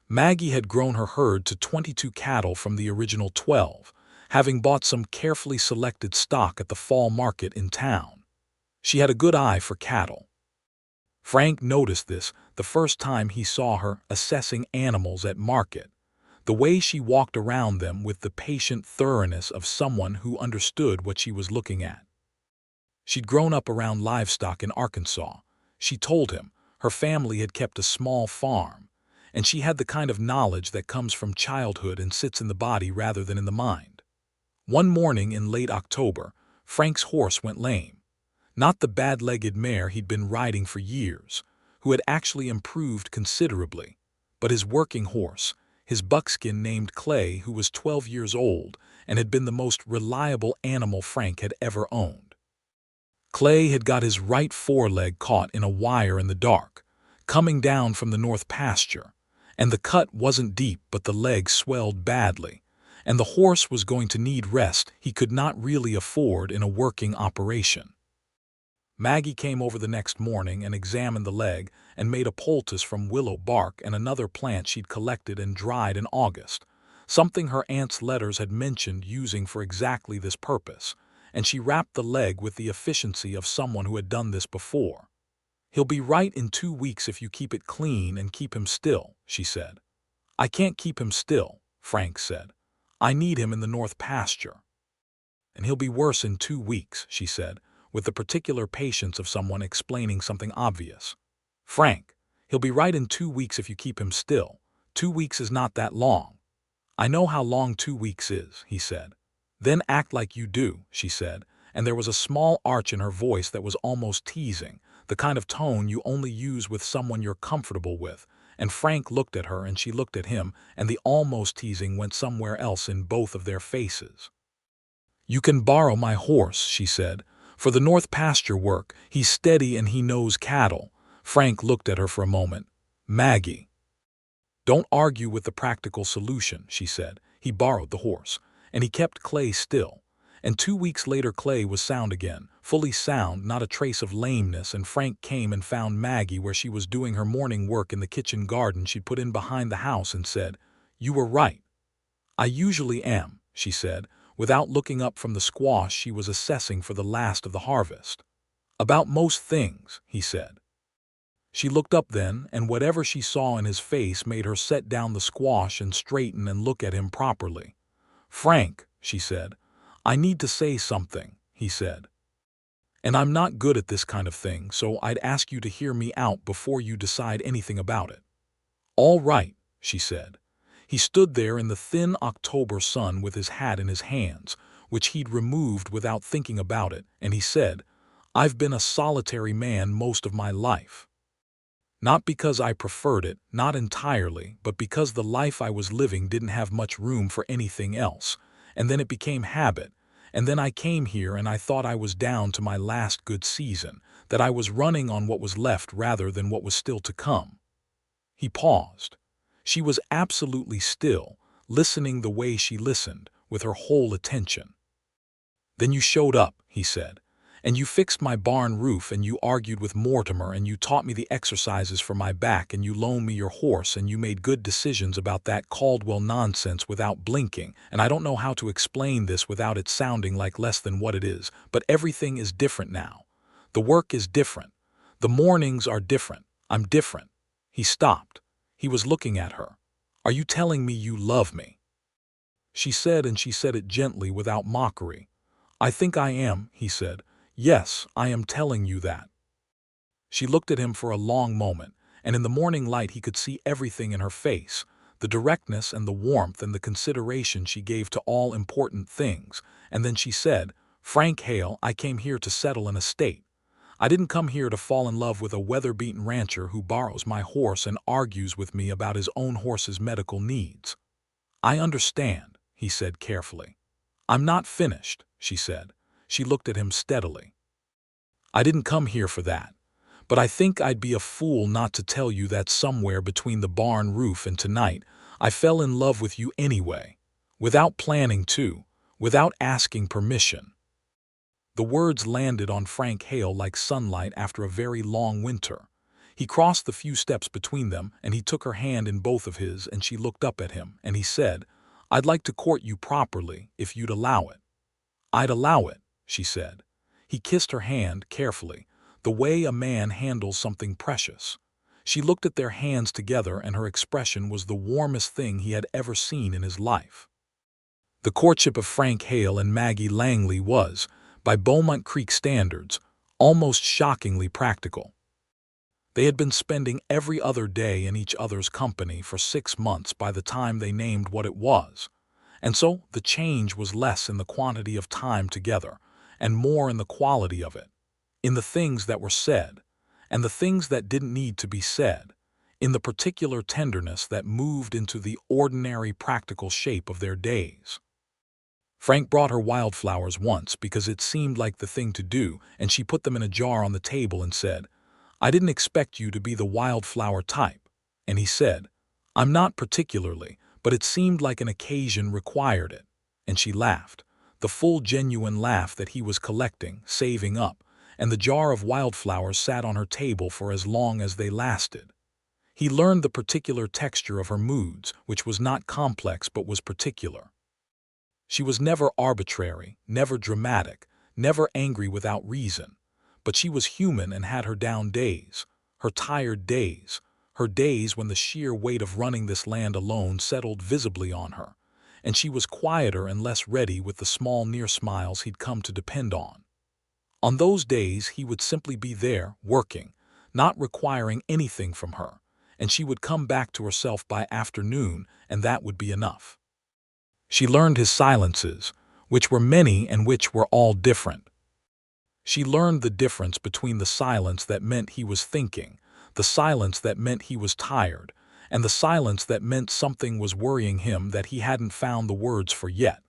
Maggie had grown her herd to 22 cattle from the original 12, having bought some carefully selected stock at the fall market in town. She had a good eye for cattle. Frank noticed this the first time he saw her assessing animals at market, the way she walked around them with the patient thoroughness of someone who understood what she was looking at. She'd grown up around livestock in Arkansas. She told him her family had kept a small farm, and she had the kind of knowledge that comes from childhood and sits in the body rather than in the mind. One morning in late October, Frank's horse went lame. Not the bad-legged mare he'd been riding for years, who had actually improved considerably, but his working horse, his buckskin named Clay, who was 12 years old and had been the most reliable animal Frank had ever owned. Clay had got his right foreleg caught in a wire in the dark, coming down from the north pasture, and the cut wasn't deep but the leg swelled badly, and the horse was going to need rest he could not really afford in a working operation. Maggie came over the next morning and examined the leg and made a poultice from willow bark and another plant she'd collected and dried in August, something her aunt's letters had mentioned using for exactly this purpose, and she wrapped the leg with the efficiency of someone who had done this before. "He'll be right in 2 weeks if you keep it clean and keep him still," she said. "I can't keep him still," Frank said. "I need him in the north pasture." "And he'll be worse in 2 weeks," she said, with the particular patience of someone explaining something obvious. "Frank, he'll be right in 2 weeks if you keep him still. 2 weeks is not that long." "I know how long 2 weeks is," he said. "Then act like you do," she said, and there was a small arch in her voice that was almost teasing, the kind of tone you only use with someone you're comfortable with, and Frank looked at her and she looked at him, and the almost teasing went somewhere else in both of their faces. "You can borrow my horse," she said. "For the north pasture work, he's steady and he knows cattle." Frank looked at her for a moment. "Maggie." "Don't argue with the practical solution," she said. He borrowed the horse, and he kept Clay still. And 2 weeks later Clay was sound again, fully sound, not a trace of lameness, and Frank came and found Maggie where she was doing her morning work in the kitchen garden she'd put in behind the house and said, "You were right." "I usually am," she said, without looking up from the squash she was assessing for the last of the harvest. "About most things," he said. She looked up then, and whatever she saw in his face made her set down the squash and straighten and look at him properly. "Frank," she said. "I need to say something," he said. "And I'm not good at this kind of thing, so I'd ask you to hear me out before you decide anything about it." "All right," she said. He stood there in the thin October sun with his hat in his hands, which he'd removed without thinking about it, and he said, "I've been a solitary man most of my life. Not because I preferred it, not entirely, but because the life I was living didn't have much room for anything else, and then it became habit, and then I came here and I thought I was down to my last good season, that I was running on what was left rather than what was still to come." He paused. She was absolutely still, listening the way she listened, with her whole attention. "Then you showed up," he said, "and you fixed my barn roof, and you argued with Mortimer, and you taught me the exercises for my back, and you loaned me your horse, and you made good decisions about that Caldwell nonsense without blinking, and I don't know how to explain this without it sounding like less than what it is, but everything is different now. The work is different. The mornings are different. I'm different." He stopped. He was looking at her. "Are you telling me you love me?" She said, and she said it gently without mockery. "I think I am," he said. "Yes, I am telling you that." She looked at him for a long moment, and in the morning light he could see everything in her face, the directness and the warmth and the consideration she gave to all important things, and then she said, "Frank Hale, I came here to settle an estate. I didn't come here to fall in love with a weather-beaten rancher who borrows my horse and argues with me about his own horse's medical needs." "I understand," he said carefully. "I'm not finished," she said. She looked at him steadily. "I didn't come here for that. But I think I'd be a fool not to tell you that somewhere between the barn roof and tonight, I fell in love with you anyway. Without planning to, without asking permission." The words landed on Frank Hale like sunlight after a very long winter. He crossed the few steps between them, and he took her hand in both of his, and she looked up at him, and he said, "I'd like to court you properly, if you'd allow it." "I'd allow it," she said. He kissed her hand carefully, the way a man handles something precious. She looked at their hands together, and her expression was the warmest thing he had ever seen in his life. The courtship of Frank Hale and Maggie Langley was, by Beaumont Creek standards, almost shockingly practical. They had been spending every other day in each other's company for 6 months by the time they named what it was, and so the change was less in the quantity of time together and more in the quality of it, in the things that were said and the things that didn't need to be said, in the particular tenderness that moved into the ordinary practical shape of their days. Frank brought her wildflowers once because it seemed like the thing to do, and she put them in a jar on the table and said, "I didn't expect you to be the wildflower type." And he said, "I'm not particularly, but it seemed like an occasion required it." And she laughed, the full genuine laugh that he was collecting, saving up, and the jar of wildflowers sat on her table for as long as they lasted. He learned the particular texture of her moods, which was not complex but was particular. She was never arbitrary, never dramatic, never angry without reason, but she was human and had her down days, her tired days, her days when the sheer weight of running this land alone settled visibly on her, and she was quieter and less ready with the small near smiles he'd come to depend on. On those days he would simply be there, working, not requiring anything from her, and she would come back to herself by afternoon, and that would be enough. She learned his silences, which were many and which were all different. She learned the difference between the silence that meant he was thinking, the silence that meant he was tired, and the silence that meant something was worrying him that he hadn't found the words for yet.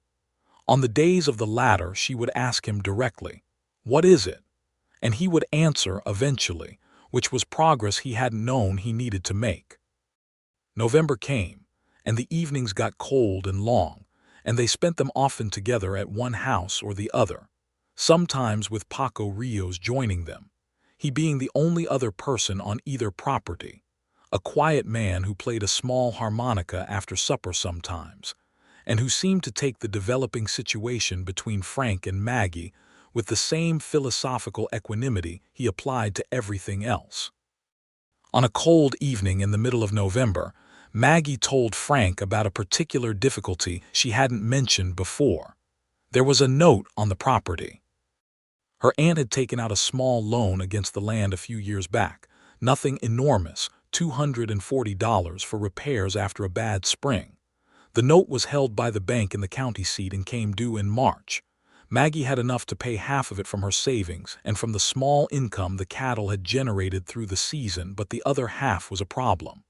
On the days of the latter, she would ask him directly, "What is it?" And he would answer eventually, which was progress he hadn't known he needed to make. November came, and the evenings got cold and long, and they spent them often together at one house or the other, sometimes with Paco Rios joining them, he being the only other person on either property, a quiet man who played a small harmonica after supper sometimes, and who seemed to take the developing situation between Frank and Maggie with the same philosophical equanimity he applied to everything else. On a cold evening in the middle of November, Maggie told Frank about a particular difficulty she hadn't mentioned before. There was a note on the property. Her aunt had taken out a small loan against the land a few years back, nothing enormous, $240 for repairs after a bad spring. The note was held by the bank in the county seat and came due in March. Maggie had enough to pay half of it from her savings and from the small income the cattle had generated through the season, but the other half was a problem.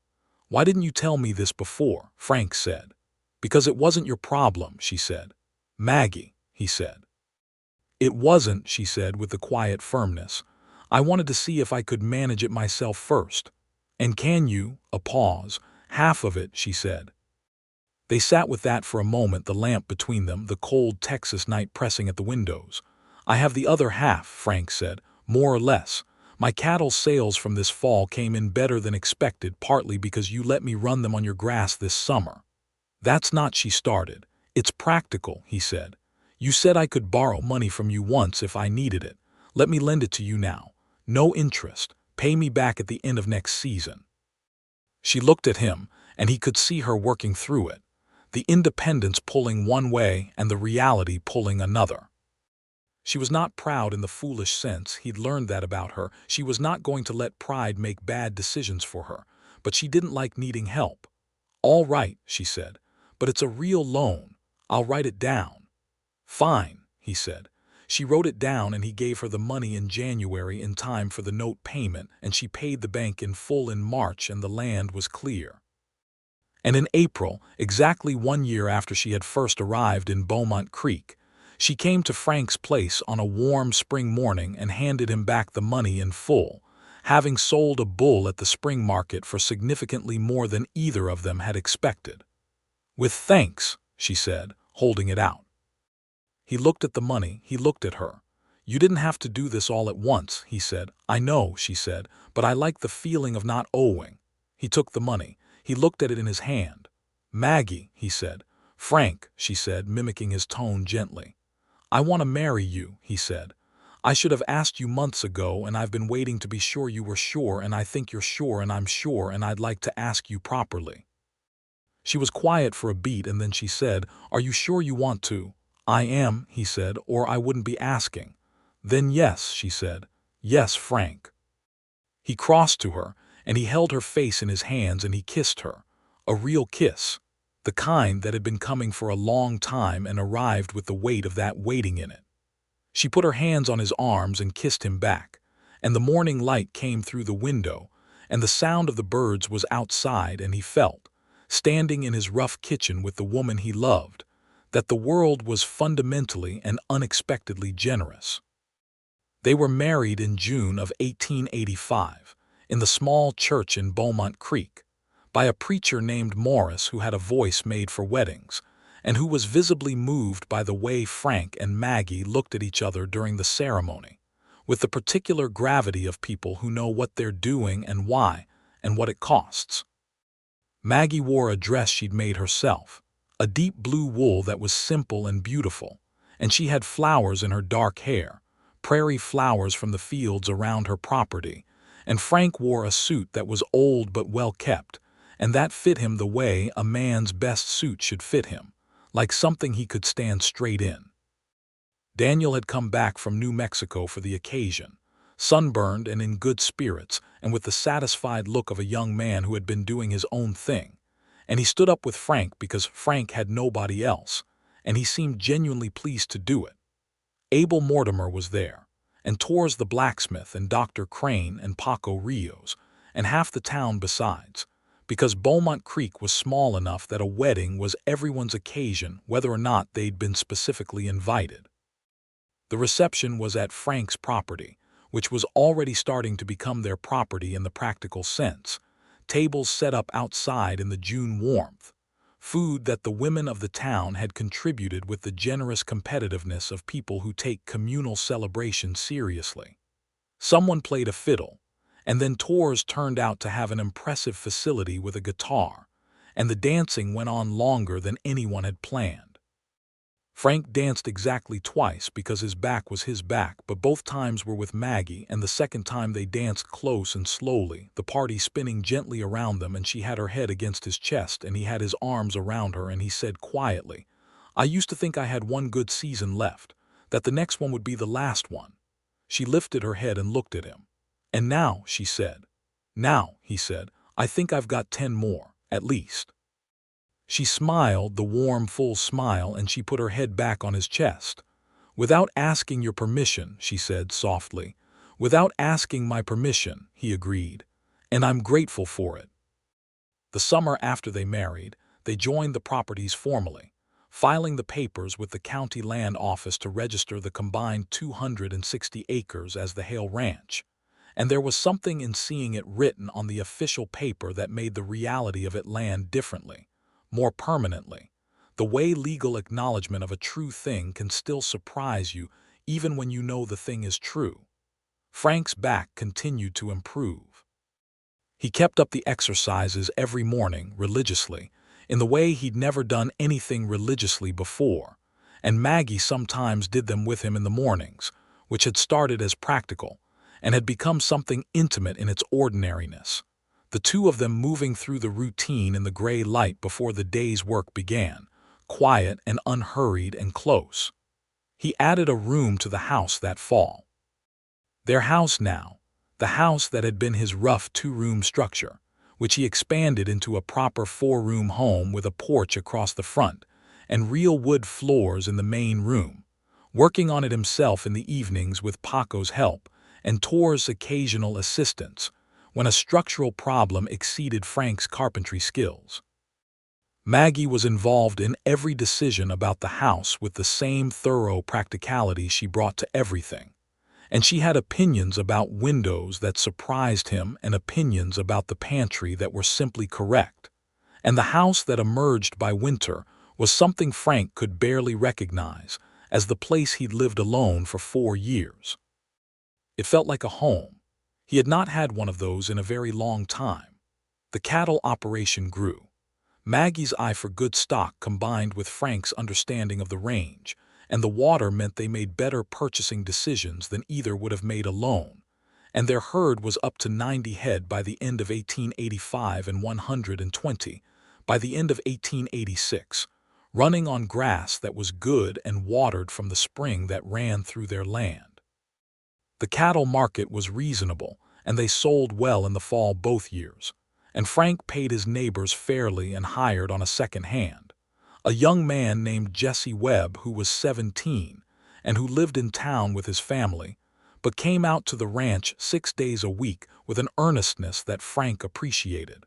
"Why didn't you tell me this before?" Frank said. "Because it wasn't your problem," she said. "Maggie," he said. "It wasn't," she said with the quiet firmness. "I wanted to see if I could manage it myself first." "And can you?" A pause. "Half of it," she said. They sat with that for a moment, the lamp between them, the cold Texas night pressing at the windows. "I have the other half," Frank said, "more or less. My cattle sales from this fall came in better than expected, partly because you let me run them on your grass this summer." "That's not," she started. "It's practical," he said. "You said I could borrow money from you once if I needed it. Let me lend it to you now. No interest. Pay me back at the end of next season." She looked at him, and he could see her working through it, the independence pulling one way and the reality pulling another. She was not proud in the foolish sense he'd learned that about her. She was not going to let pride make bad decisions for her, but she didn't like needing help. "All right," she said, "but it's a real loan. I'll write it down." "Fine," he said. She wrote it down and he gave her the money in January in time for the note payment, and she paid the bank in full in March, and the land was clear. And in April, exactly 1 year after she had first arrived in Beaumont Creek, she came to Frank's place on a warm spring morning and handed him back the money in full, having sold a bull at the spring market for significantly more than either of them had expected. "With thanks," she said, holding it out. He looked at the money, he looked at her. "You didn't have to do this all at once," he said. "I know," she said, "but I like the feeling of not owing." He took the money. He looked at it in his hand. "Maggie," he said. "Frank," she said, mimicking his tone gently. "I want to marry you," he said. "I should have asked you months ago, and I've been waiting to be sure you were sure, and I think you're sure, and I'm sure, and I'd like to ask you properly." She was quiet for a beat, and then she said, "Are you sure you want to?" "I am," he said, "or I wouldn't be asking." "Then yes," she said. "Yes, Frank." He crossed to her, and he held her face in his hands, and he kissed her. A real kiss. The kind that had been coming for a long time and arrived with the weight of that waiting in it. She put her hands on his arms and kissed him back, and the morning light came through the window, and the sound of the birds was outside, and he felt, standing in his rough kitchen with the woman he loved, that the world was fundamentally and unexpectedly generous. They were married in June of 1885, in the small church in Beaumont Creek, by a preacher named Morris who had a voice made for weddings, and who was visibly moved by the way Frank and Maggie looked at each other during the ceremony, with the particular gravity of people who know what they're doing and why, and what it costs. Maggie wore a dress she'd made herself, a deep blue wool that was simple and beautiful, and she had flowers in her dark hair, prairie flowers from the fields around her property, and Frank wore a suit that was old but well kept, and that fit him the way a man's best suit should fit him, like something he could stand straight in. Daniel had come back from New Mexico for the occasion, sunburned and in good spirits, and with the satisfied look of a young man who had been doing his own thing, and he stood up with Frank because Frank had nobody else, and he seemed genuinely pleased to do it. Abel Mortimer was there, and Torres the blacksmith, and Dr. Crane and Paco Rios, and half the town besides, because Beaumont Creek was small enough that a wedding was everyone's occasion whether or not they'd been specifically invited. The reception was at Frank's property, which was already starting to become their property in the practical sense, tables set up outside in the June warmth, food that the women of the town had contributed with the generous competitiveness of people who take communal celebration seriously. Someone played a fiddle, and then Torres turned out to have an impressive facility with a guitar, and the dancing went on longer than anyone had planned. Frank danced exactly twice because his back was his back, but both times were with Maggie, and the second time they danced close and slowly, the party spinning gently around them, and she had her head against his chest and he had his arms around her, and he said quietly, "I used to think I had one good season left, that the next one would be the last one." She lifted her head and looked at him. "And now," she said. "Now," he said, "I think I've got 10 more, at least." She smiled, the warm, full smile, and she put her head back on his chest. "Without asking your permission," she said softly. "Without asking my permission," he agreed, "and I'm grateful for it." The summer after they married, they joined the properties formally, filing the papers with the county land office to register the combined 260 acres as the Hale Ranch. And there was something in seeing it written on the official paper that made the reality of it land differently, more permanently. The way legal acknowledgement of a true thing can still surprise you even when you know the thing is true. Frank's back continued to improve. He kept up the exercises every morning, religiously, in the way he'd never done anything religiously before, and Maggie sometimes did them with him in the mornings, which had started as practical, and had become something intimate in its ordinariness, the two of them moving through the routine in the gray light before the day's work began, quiet and unhurried and close. He added a room to the house that fall. Their house now, the house that had been his rough 2-room structure, which he expanded into a proper 4-room home with a porch across the front and real wood floors in the main room, working on it himself in the evenings with Paco's help and Tor's occasional assistance when a structural problem exceeded Frank's carpentry skills. Maggie was involved in every decision about the house with the same thorough practicality she brought to everything, and she had opinions about windows that surprised him and opinions about the pantry that were simply correct, and the house that emerged by winter was something Frank could barely recognize as the place he'd lived alone for 4 years. It felt like a home. He had not had one of those in a very long time. The cattle operation grew. Maggie's eye for good stock combined with Frank's understanding of the range, and the water meant they made better purchasing decisions than either would have made alone, and their herd was up to 90 head by the end of 1885 and 120 by the end of 1886, running on grass that was good and watered from the spring that ran through their land. The cattle market was reasonable, and they sold well in the fall both years, and Frank paid his neighbors fairly and hired on a second hand a young man named Jesse Webb who was 17 and who lived in town with his family, but came out to the ranch 6 days a week with an earnestness that Frank appreciated.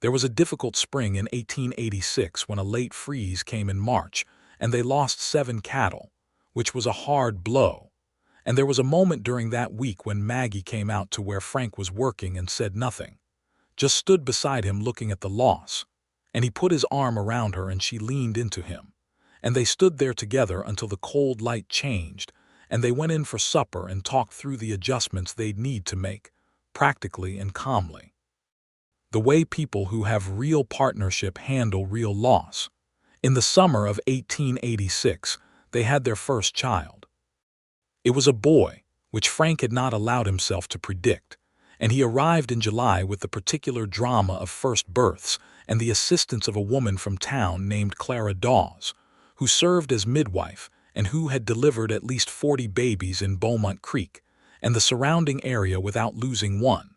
There was a difficult spring in 1886 when a late freeze came in March, and they lost 7 cattle, which was a hard blow. And there was a moment during that week when Maggie came out to where Frank was working and said nothing, just stood beside him looking at the loss, and he put his arm around her and she leaned into him, and they stood there together until the cold light changed, and they went in for supper and talked through the adjustments they'd need to make, practically and calmly. The way people who have real partnership handle real loss. In the summer of 1886, they had their first child. It was a boy, which Frank had not allowed himself to predict, and he arrived in July with the particular drama of first births and the assistance of a woman from town named Clara Dawes, who served as midwife and who had delivered at least 40 babies in Beaumont Creek and the surrounding area without losing one.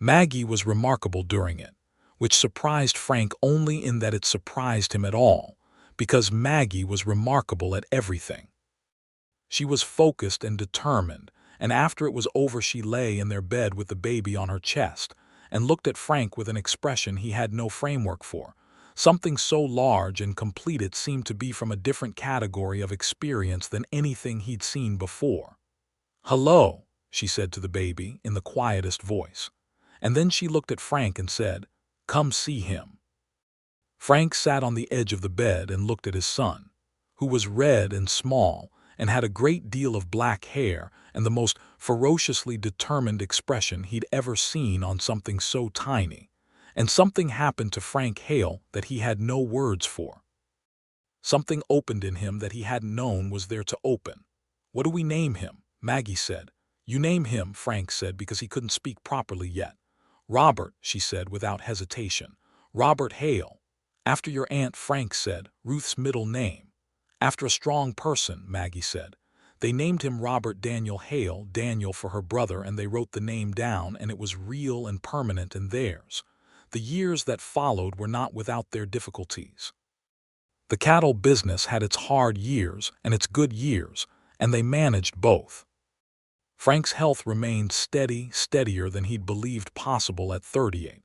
Maggie was remarkable during it, which surprised Frank only in that it surprised him at all, because Maggie was remarkable at everything. She was focused and determined, and after it was over she lay in their bed with the baby on her chest and looked at Frank with an expression he had no framework for, something so large and complete it seemed to be from a different category of experience than anything he'd seen before. "Hello," she said to the baby in the quietest voice, and then she looked at Frank and said, "Come see him." Frank sat on the edge of the bed and looked at his son, who was red and small and had a great deal of black hair and the most ferociously determined expression he'd ever seen on something so tiny, and something happened to Frank Hale that he had no words for. Something opened in him that he hadn't known was there to open. "What do we name him?" Maggie said. "You name him," Frank said, because he couldn't speak properly yet. "Robert," she said without hesitation. "Robert Hale. After your aunt," Frank said, "Ruth's middle name." "After a strong person," Maggie said. They named him Robert Daniel Hale, Daniel for her brother, and they wrote the name down, and it was real and permanent and theirs. The years that followed were not without their difficulties. The cattle business had its hard years and its good years, and they managed both. Frank's health remained steadier than he'd believed possible at 38,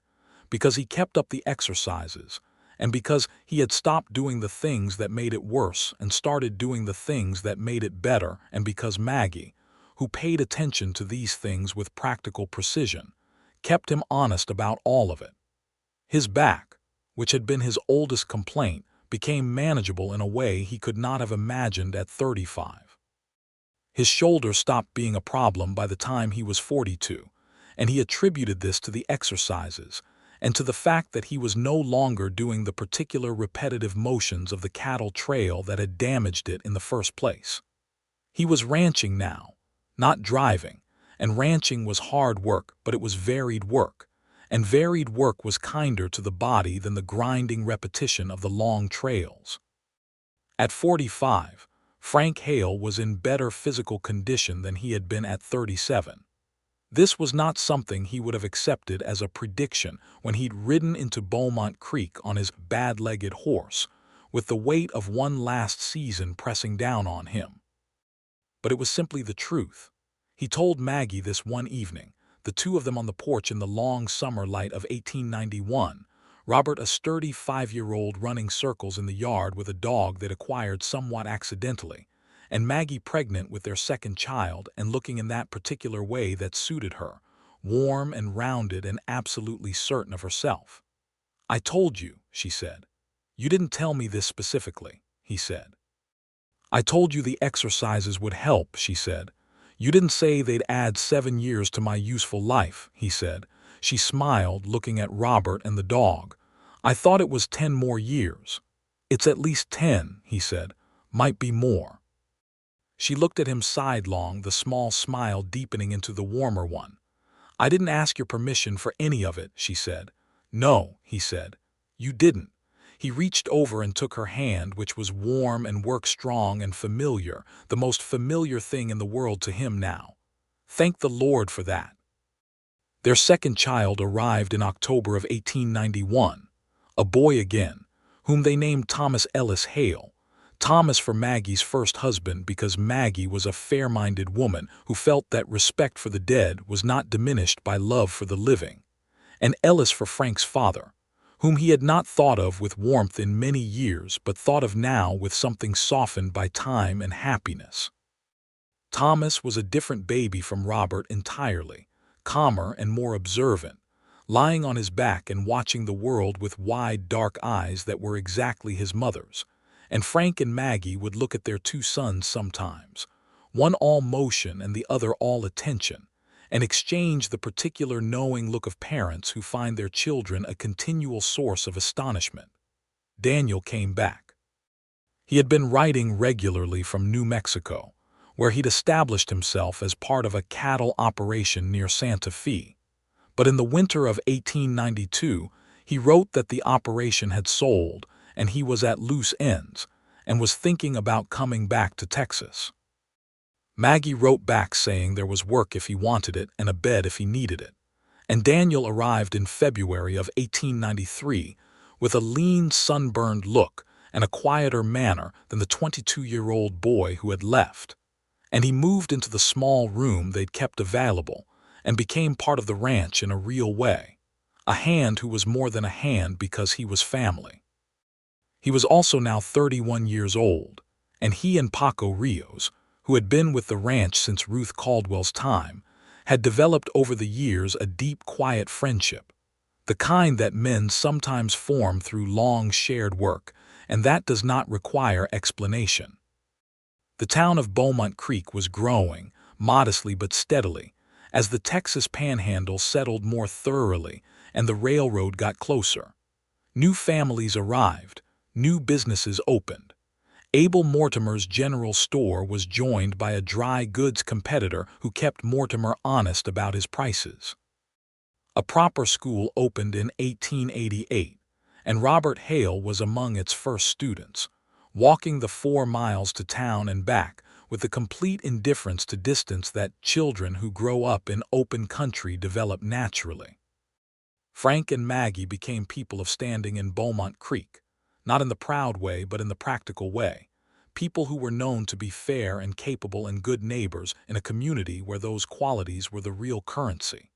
because he kept up the exercises, and because he had stopped doing the things that made it worse and started doing the things that made it better, and because Maggie, who paid attention to these things with practical precision, kept him honest about all of it. His back, which had been his oldest complaint, became manageable in a way he could not have imagined at 35. His shoulder stopped being a problem by the time he was 42, and he attributed this to the exercises and to the fact that he was no longer doing the particular repetitive motions of the cattle trail that had damaged it in the first place. He was ranching now, not driving, and ranching was hard work, but it was varied work, and varied work was kinder to the body than the grinding repetition of the long trails. At 45, Frank Hale was in better physical condition than he had been at 37. This was not something he would have accepted as a prediction when he'd ridden into Beaumont Creek on his bad-legged horse, with the weight of one last season pressing down on him. but it was simply the truth. He told Maggie this one evening, the two of them on the porch in the long summer light of 1891, Robert a sturdy 5-year-old running circles in the yard with a dog they'd acquired somewhat accidentally, and Maggie pregnant with their second child and looking in that particular way that suited her, warm and rounded and absolutely certain of herself. "I told you," she said. "You didn't tell me this specifically," he said. "I told you the exercises would help," she said. "You didn't say they'd add 7 years to my useful life," he said. She smiled, looking at Robert and the dog. "I thought it was 10 more years." "It's at least 10, he said. "Might be more." She looked at him sidelong, the small smile deepening into the warmer one. "I didn't ask your permission for any of it," she said. "No," he said. "You didn't." He reached over and took her hand, which was warm and work-strong and familiar, the most familiar thing in the world to him now. Thank the Lord for that. Their second child arrived in October of 1891, a boy again, whom they named Thomas Ellis Hale. Thomas for Maggie's first husband, because Maggie was a fair-minded woman who felt that respect for the dead was not diminished by love for the living, and Ellis for Frank's father, whom he had not thought of with warmth in many years but thought of now with something softened by time and happiness. Thomas was a different baby from Robert entirely, calmer and more observant, lying on his back and watching the world with wide, dark eyes that were exactly his mother's, and Frank and Maggie would look at their two sons sometimes, one all motion and the other all attention, and exchange the particular knowing look of parents who find their children a continual source of astonishment. Daniel came back. He had been writing regularly from New Mexico, where he'd established himself as part of a cattle operation near Santa Fe. But in the winter of 1892, he wrote that the operation had sold and he was at loose ends and was thinking about coming back to Texas. Maggie wrote back saying there was work if he wanted it and a bed if he needed it, and Daniel arrived in February of 1893 with a lean, sunburned look and a quieter manner than the 22-year-old boy who had left, and he moved into the small room they'd kept available and became part of the ranch in a real way, a hand who was more than a hand because he was family. He was also now 31 years old, and he and Paco Rios, who had been with the ranch since Ruth Caldwell's time, had developed over the years a deep, quiet friendship, the kind that men sometimes form through long shared work, and that does not require explanation. The town of Beaumont Creek was growing, modestly but steadily, as the Texas Panhandle settled more thoroughly and the railroad got closer. New families arrived, new businesses opened. Abel Mortimer's general store was joined by a dry goods competitor who kept Mortimer honest about his prices. A proper school opened in 1888, and Robert Hale was among its first students, walking the 4 miles to town and back with the complete indifference to distance that children who grow up in open country develop naturally. Frank and Maggie became people of standing in Beaumont Creek, not in the proud way but in the practical way, people who were known to be fair and capable and good neighbors in a community where those qualities were the real currency.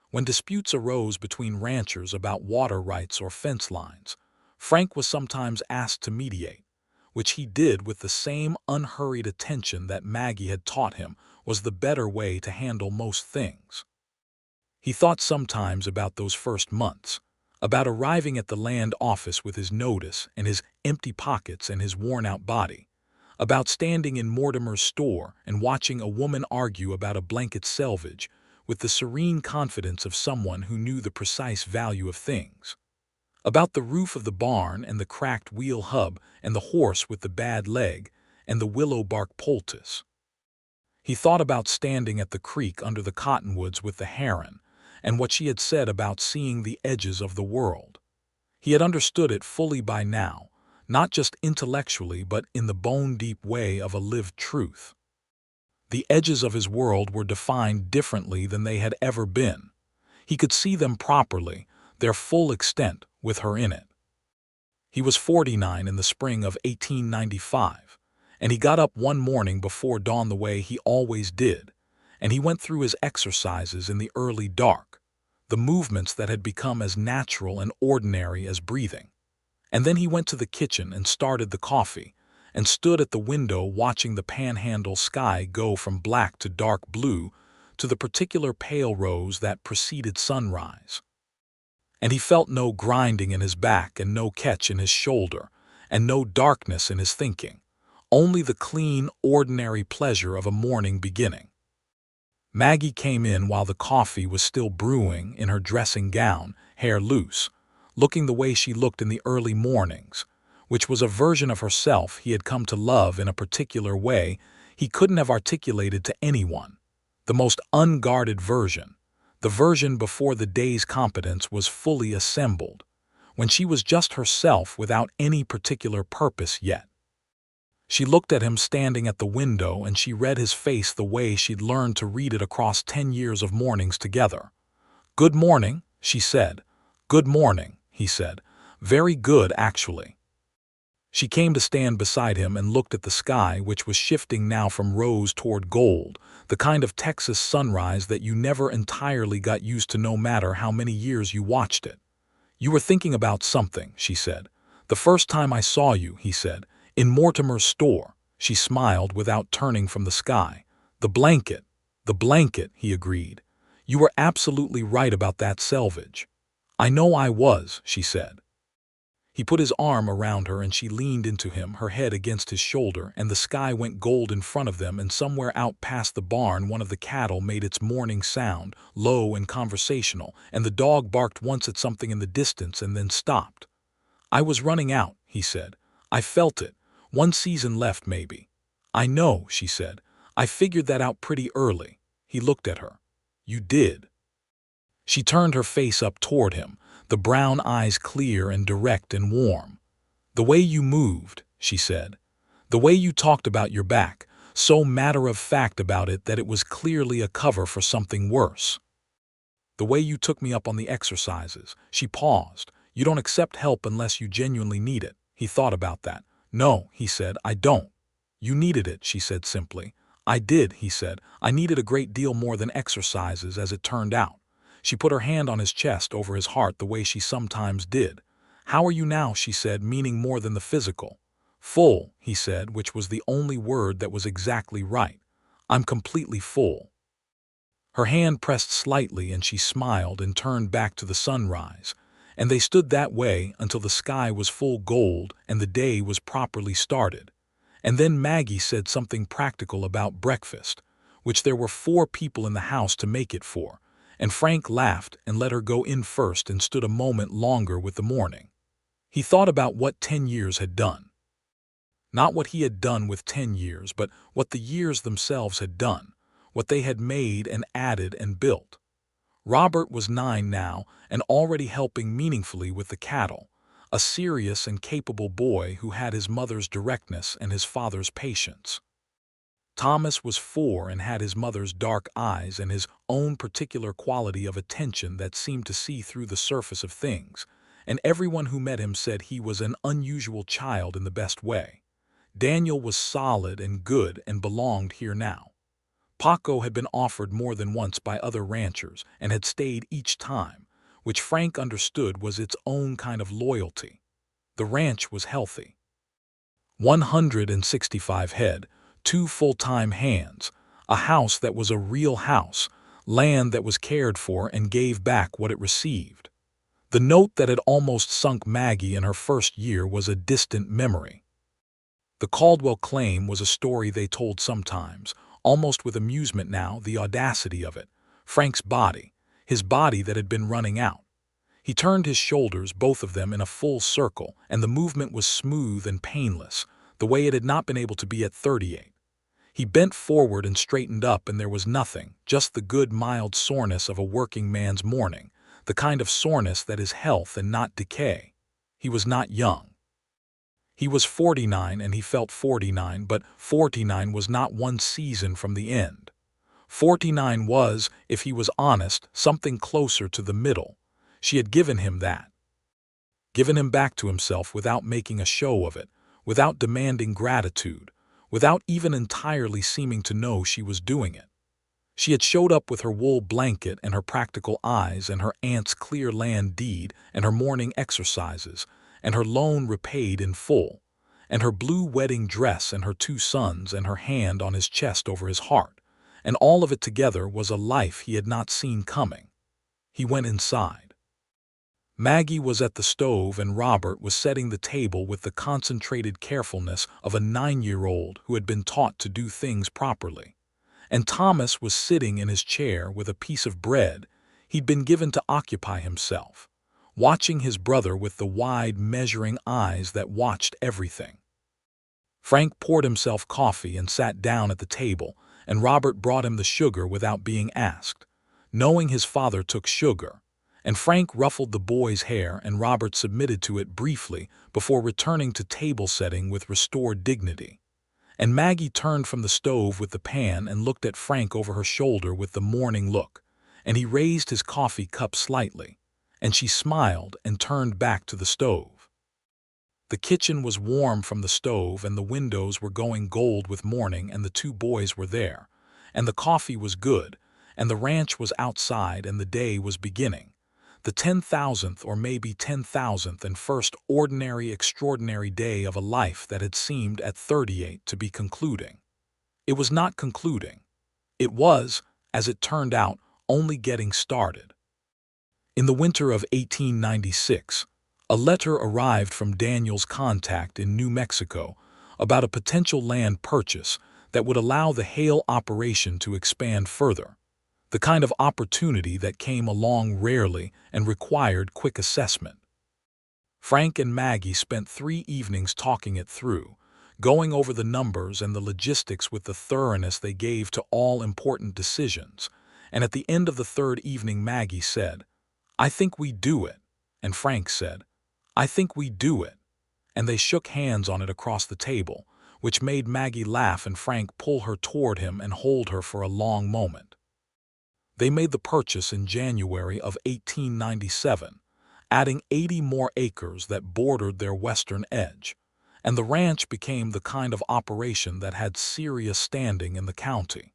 When disputes arose between ranchers about water rights or fence lines, Frank was sometimes asked to mediate, which he did with the same unhurried attention that Maggie had taught him was the better way to handle most things. He thought sometimes about those first months, about arriving at the land office with his notice and his empty pockets and his worn-out body, about standing in Mortimer's store and watching a woman argue about a blanket selvage with the serene confidence of someone who knew the precise value of things, about the roof of the barn and the cracked wheel hub and the horse with the bad leg and the willow bark poultice. He thought about standing at the creek under the cottonwoods with the heron and what she had said about seeing the edges of the world. He had understood it fully by now, not just intellectually but in the bone-deep way of a lived truth. The edges of his world were defined differently than they had ever been. He could see them properly, their full extent, with her in it. He was 49 in the spring of 1895, And he got up one morning before dawn the way he always did, and he went through his exercises in the early dark, the movements that had become as natural and ordinary as breathing. And then he went to the kitchen and started the coffee, and stood at the window watching the panhandle sky go from black to dark blue to the particular pale rose that preceded sunrise. And he felt no grinding in his back and no catch in his shoulder, and no darkness in his thinking, only the clean, ordinary pleasure of a morning beginning. Maggie came in while the coffee was still brewing in her dressing gown, hair loose, looking the way she looked in the early mornings, which was a version of herself he had come to love in a particular way he couldn't have articulated to anyone, the most unguarded version, the version before the day's competence was fully assembled, when she was just herself without any particular purpose yet. She looked at him standing at the window, and she read his face the way she'd learned to read it across 10 years of mornings together. "Good morning," she said. "Good morning," he said. "Very good, actually." She came to stand beside him and looked at the sky, which was shifting now from rose toward gold, the kind of Texas sunrise that you never entirely got used to no matter how many years you watched it. "You were thinking about something," she said. "The first time I saw you," he said, "in Mortimer's store." She smiled without turning from the sky. The blanket, he agreed. "You were absolutely right about that selvage." "I know I was," she said. He put his arm around her and she leaned into him, her head against his shoulder, and the sky went gold in front of them, and somewhere out past the barn one of the cattle made its morning sound, low and conversational, and the dog barked once at something in the distance and then stopped. "I was running out," he said. "I felt it. One season left, maybe." "I know," she said. "I figured that out pretty early." He looked at her. "You did?" She turned her face up toward him, the brown eyes clear and direct and warm. "The way you moved," she said. "The way you talked about your back, so matter-of-fact about it that it was clearly a cover for something worse. The way you took me up on the exercises." She paused. "You don't accept help unless you genuinely need it." He thought about that. "No," he said, "I don't." "You needed it," she said simply. "I did," he said. "I needed a great deal more than exercises, as it turned out." She put her hand on his chest over his heart the way she sometimes did. "How are you now?" she said, meaning more than the physical. "Full," he said, which was the only word that was exactly right. "I'm completely full." Her hand pressed slightly and she smiled and turned back to the sunrise, and they stood that way until the sky was full gold and the day was properly started. And then Maggie said something practical about breakfast, which there were 4 people in the house to make it for, and Frank laughed and let her go in first and stood a moment longer with the morning. He thought about what 10 years had done. Not what he had done with 10 years, but what the years themselves had done, what they had made and added and built. Robert was 9 now and already helping meaningfully with the cattle, a serious and capable boy who had his mother's directness and his father's patience. Thomas was 4 and had his mother's dark eyes and his own particular quality of attention that seemed to see through the surface of things, and everyone who met him said he was an unusual child in the best way. Daniel was solid and good and belonged here now. Paco had been offered more than once by other ranchers and had stayed each time, which Frank understood was its own kind of loyalty. The ranch was healthy. 165 head, 2 full-time hands, a house that was a real house, land that was cared for and gave back what it received. The note that had almost sunk Maggie in her first year was a distant memory. The Caldwell claim was a story they told sometimes, almost with amusement now, the audacity of it. Frank's body, his body that had been running out. He turned his shoulders, both of them, in a full circle, and the movement was smooth and painless, the way it had not been able to be at 38. He bent forward and straightened up, and there was nothing, just the good mild soreness of a working man's morning, the kind of soreness that is health and not decay. He was not young. He was 49 and he felt 49, but 49 was not one season from the end. 49 was, if he was honest, something closer to the middle. She had given him that. Given him back to himself without making a show of it, without demanding gratitude, without even entirely seeming to know she was doing it. She had showed up with her wool blanket and her practical eyes and her aunt's clear land deed and her morning exercises and her loan repaid in full, and her blue wedding dress and her 2 sons and her hand on his chest over his heart, and all of it together was a life he had not seen coming. He went inside. Maggie was at the stove and Robert was setting the table with the concentrated carefulness of a 9-year-old who had been taught to do things properly. And Thomas was sitting in his chair with a piece of bread he'd been given to occupy himself, watching his brother with the wide, measuring eyes that watched everything. Frank poured himself coffee and sat down at the table, and Robert brought him the sugar without being asked, knowing his father took sugar, and Frank ruffled the boy's hair and Robert submitted to it briefly before returning to table setting with restored dignity. And Maggie turned from the stove with the pan and looked at Frank over her shoulder with the morning look, and he raised his coffee cup slightly, and she smiled and turned back to the stove. The kitchen was warm from the stove and the windows were going gold with morning and the 2 boys were there, and the coffee was good, and the ranch was outside and the day was beginning, the 10,000th or maybe 10,000th and first ordinary extraordinary day of a life that had seemed at 38 to be concluding. It was not concluding. It was, as it turned out, only getting started. In the winter of 1896, a letter arrived from Daniel's contact in New Mexico about a potential land purchase that would allow the Hale operation to expand further, the kind of opportunity that came along rarely and required quick assessment. Frank and Maggie spent 3 evenings talking it through, going over the numbers and the logistics with the thoroughness they gave to all important decisions, and at the end of the 3rd evening Maggie said, "I think we do it," and Frank said, "I think we do it," and they shook hands on it across the table, which made Maggie laugh and Frank pull her toward him and hold her for a long moment. They made the purchase in January of 1897, adding 80 more acres that bordered their western edge, and the ranch became the kind of operation that had serious standing in the county.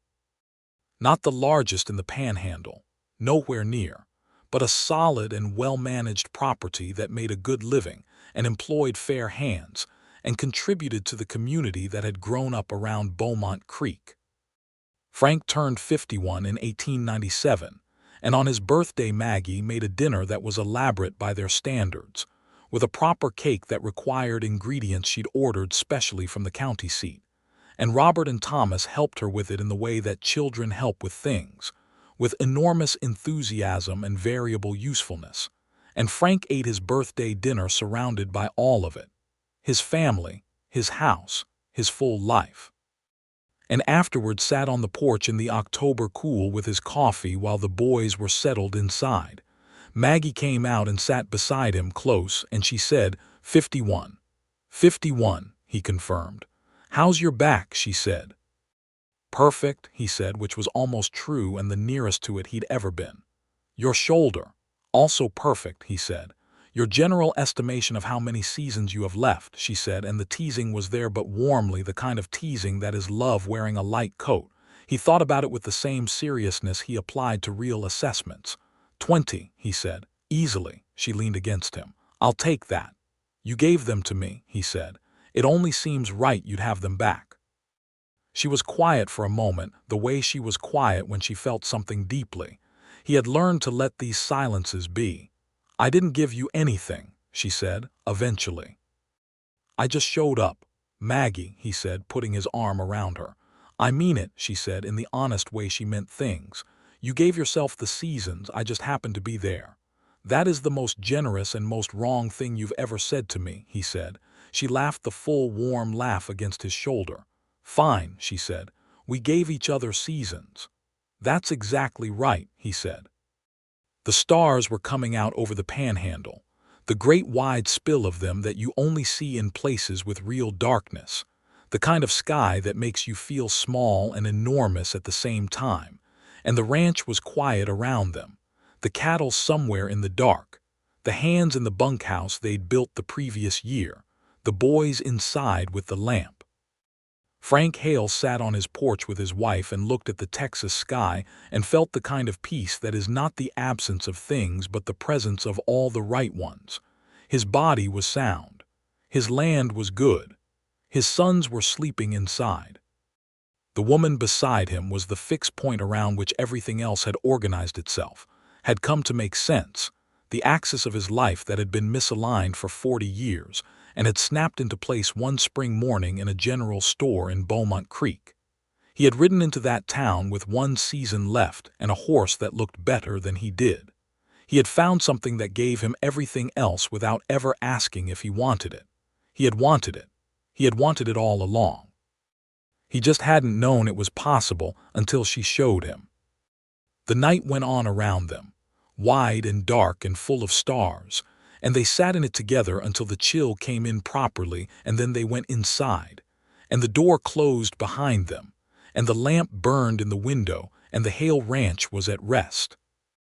Not the largest in the Panhandle, nowhere near, but a solid and well-managed property that made a good living and employed fair hands and contributed to the community that had grown up around Beaumont Creek. Frank turned 51 in 1897, and on his birthday Maggie made a dinner that was elaborate by their standards, with a proper cake that required ingredients she'd ordered specially from the county seat, and Robert and Thomas helped her with it in the way that children help with things, with enormous enthusiasm and variable usefulness, and Frank ate his birthday dinner surrounded by all of it, his family, his house, his full life. And afterward sat on the porch in the October cool with his coffee while the boys were settled inside. Maggie came out and sat beside him close, and she said, 51. 51, he confirmed. How's your back, she said. Perfect, he said, which was almost true and the nearest to it he'd ever been. Your shoulder, also perfect, he said. Your general estimation of how many seasons you have left, she said, and the teasing was there but warmly, the kind of teasing that is love wearing a light coat. He thought about it with the same seriousness he applied to real assessments. 20, he said, easily. She leaned against him. I'll take that. You gave them to me, he said. It only seems right you'd have them back. She was quiet for a moment, the way she was quiet when she felt something deeply. He had learned to let these silences be. I didn't give you anything, she said, eventually. I just showed up. Maggie, he said, putting his arm around her. I mean it, she said, in the honest way she meant things. You gave yourself the seasons, I just happened to be there. That is the most generous and most wrong thing you've ever said to me, he said. She laughed the full, warm laugh against his shoulder. Fine, she said. We gave each other seasons. That's exactly right, he said. The stars were coming out over the Panhandle, the great wide spill of them that you only see in places with real darkness, the kind of sky that makes you feel small and enormous at the same time, and the ranch was quiet around them, the cattle somewhere in the dark, the hands in the bunkhouse they'd built the previous year, the boys inside with the lamp. Frank Hale sat on his porch with his wife and looked at the Texas sky and felt the kind of peace that is not the absence of things but the presence of all the right ones. His body was sound. His land was good. His sons were sleeping inside. The woman beside him was the fixed point around which everything else had organized itself, had come to make sense, the axis of his life that had been misaligned for 40 years and had snapped into place one spring morning in a general store in Beaumont Creek. He had ridden into that town with one season left and a horse that looked better than he did. He had found something that gave him everything else without ever asking if he wanted it. He had wanted it. He had wanted it all along. He just hadn't known it was possible until she showed him. The night went on around them, wide and dark and full of stars, and they sat in it together until the chill came in properly, and then they went inside, and the door closed behind them, and the lamp burned in the window, and the Hale ranch was at rest.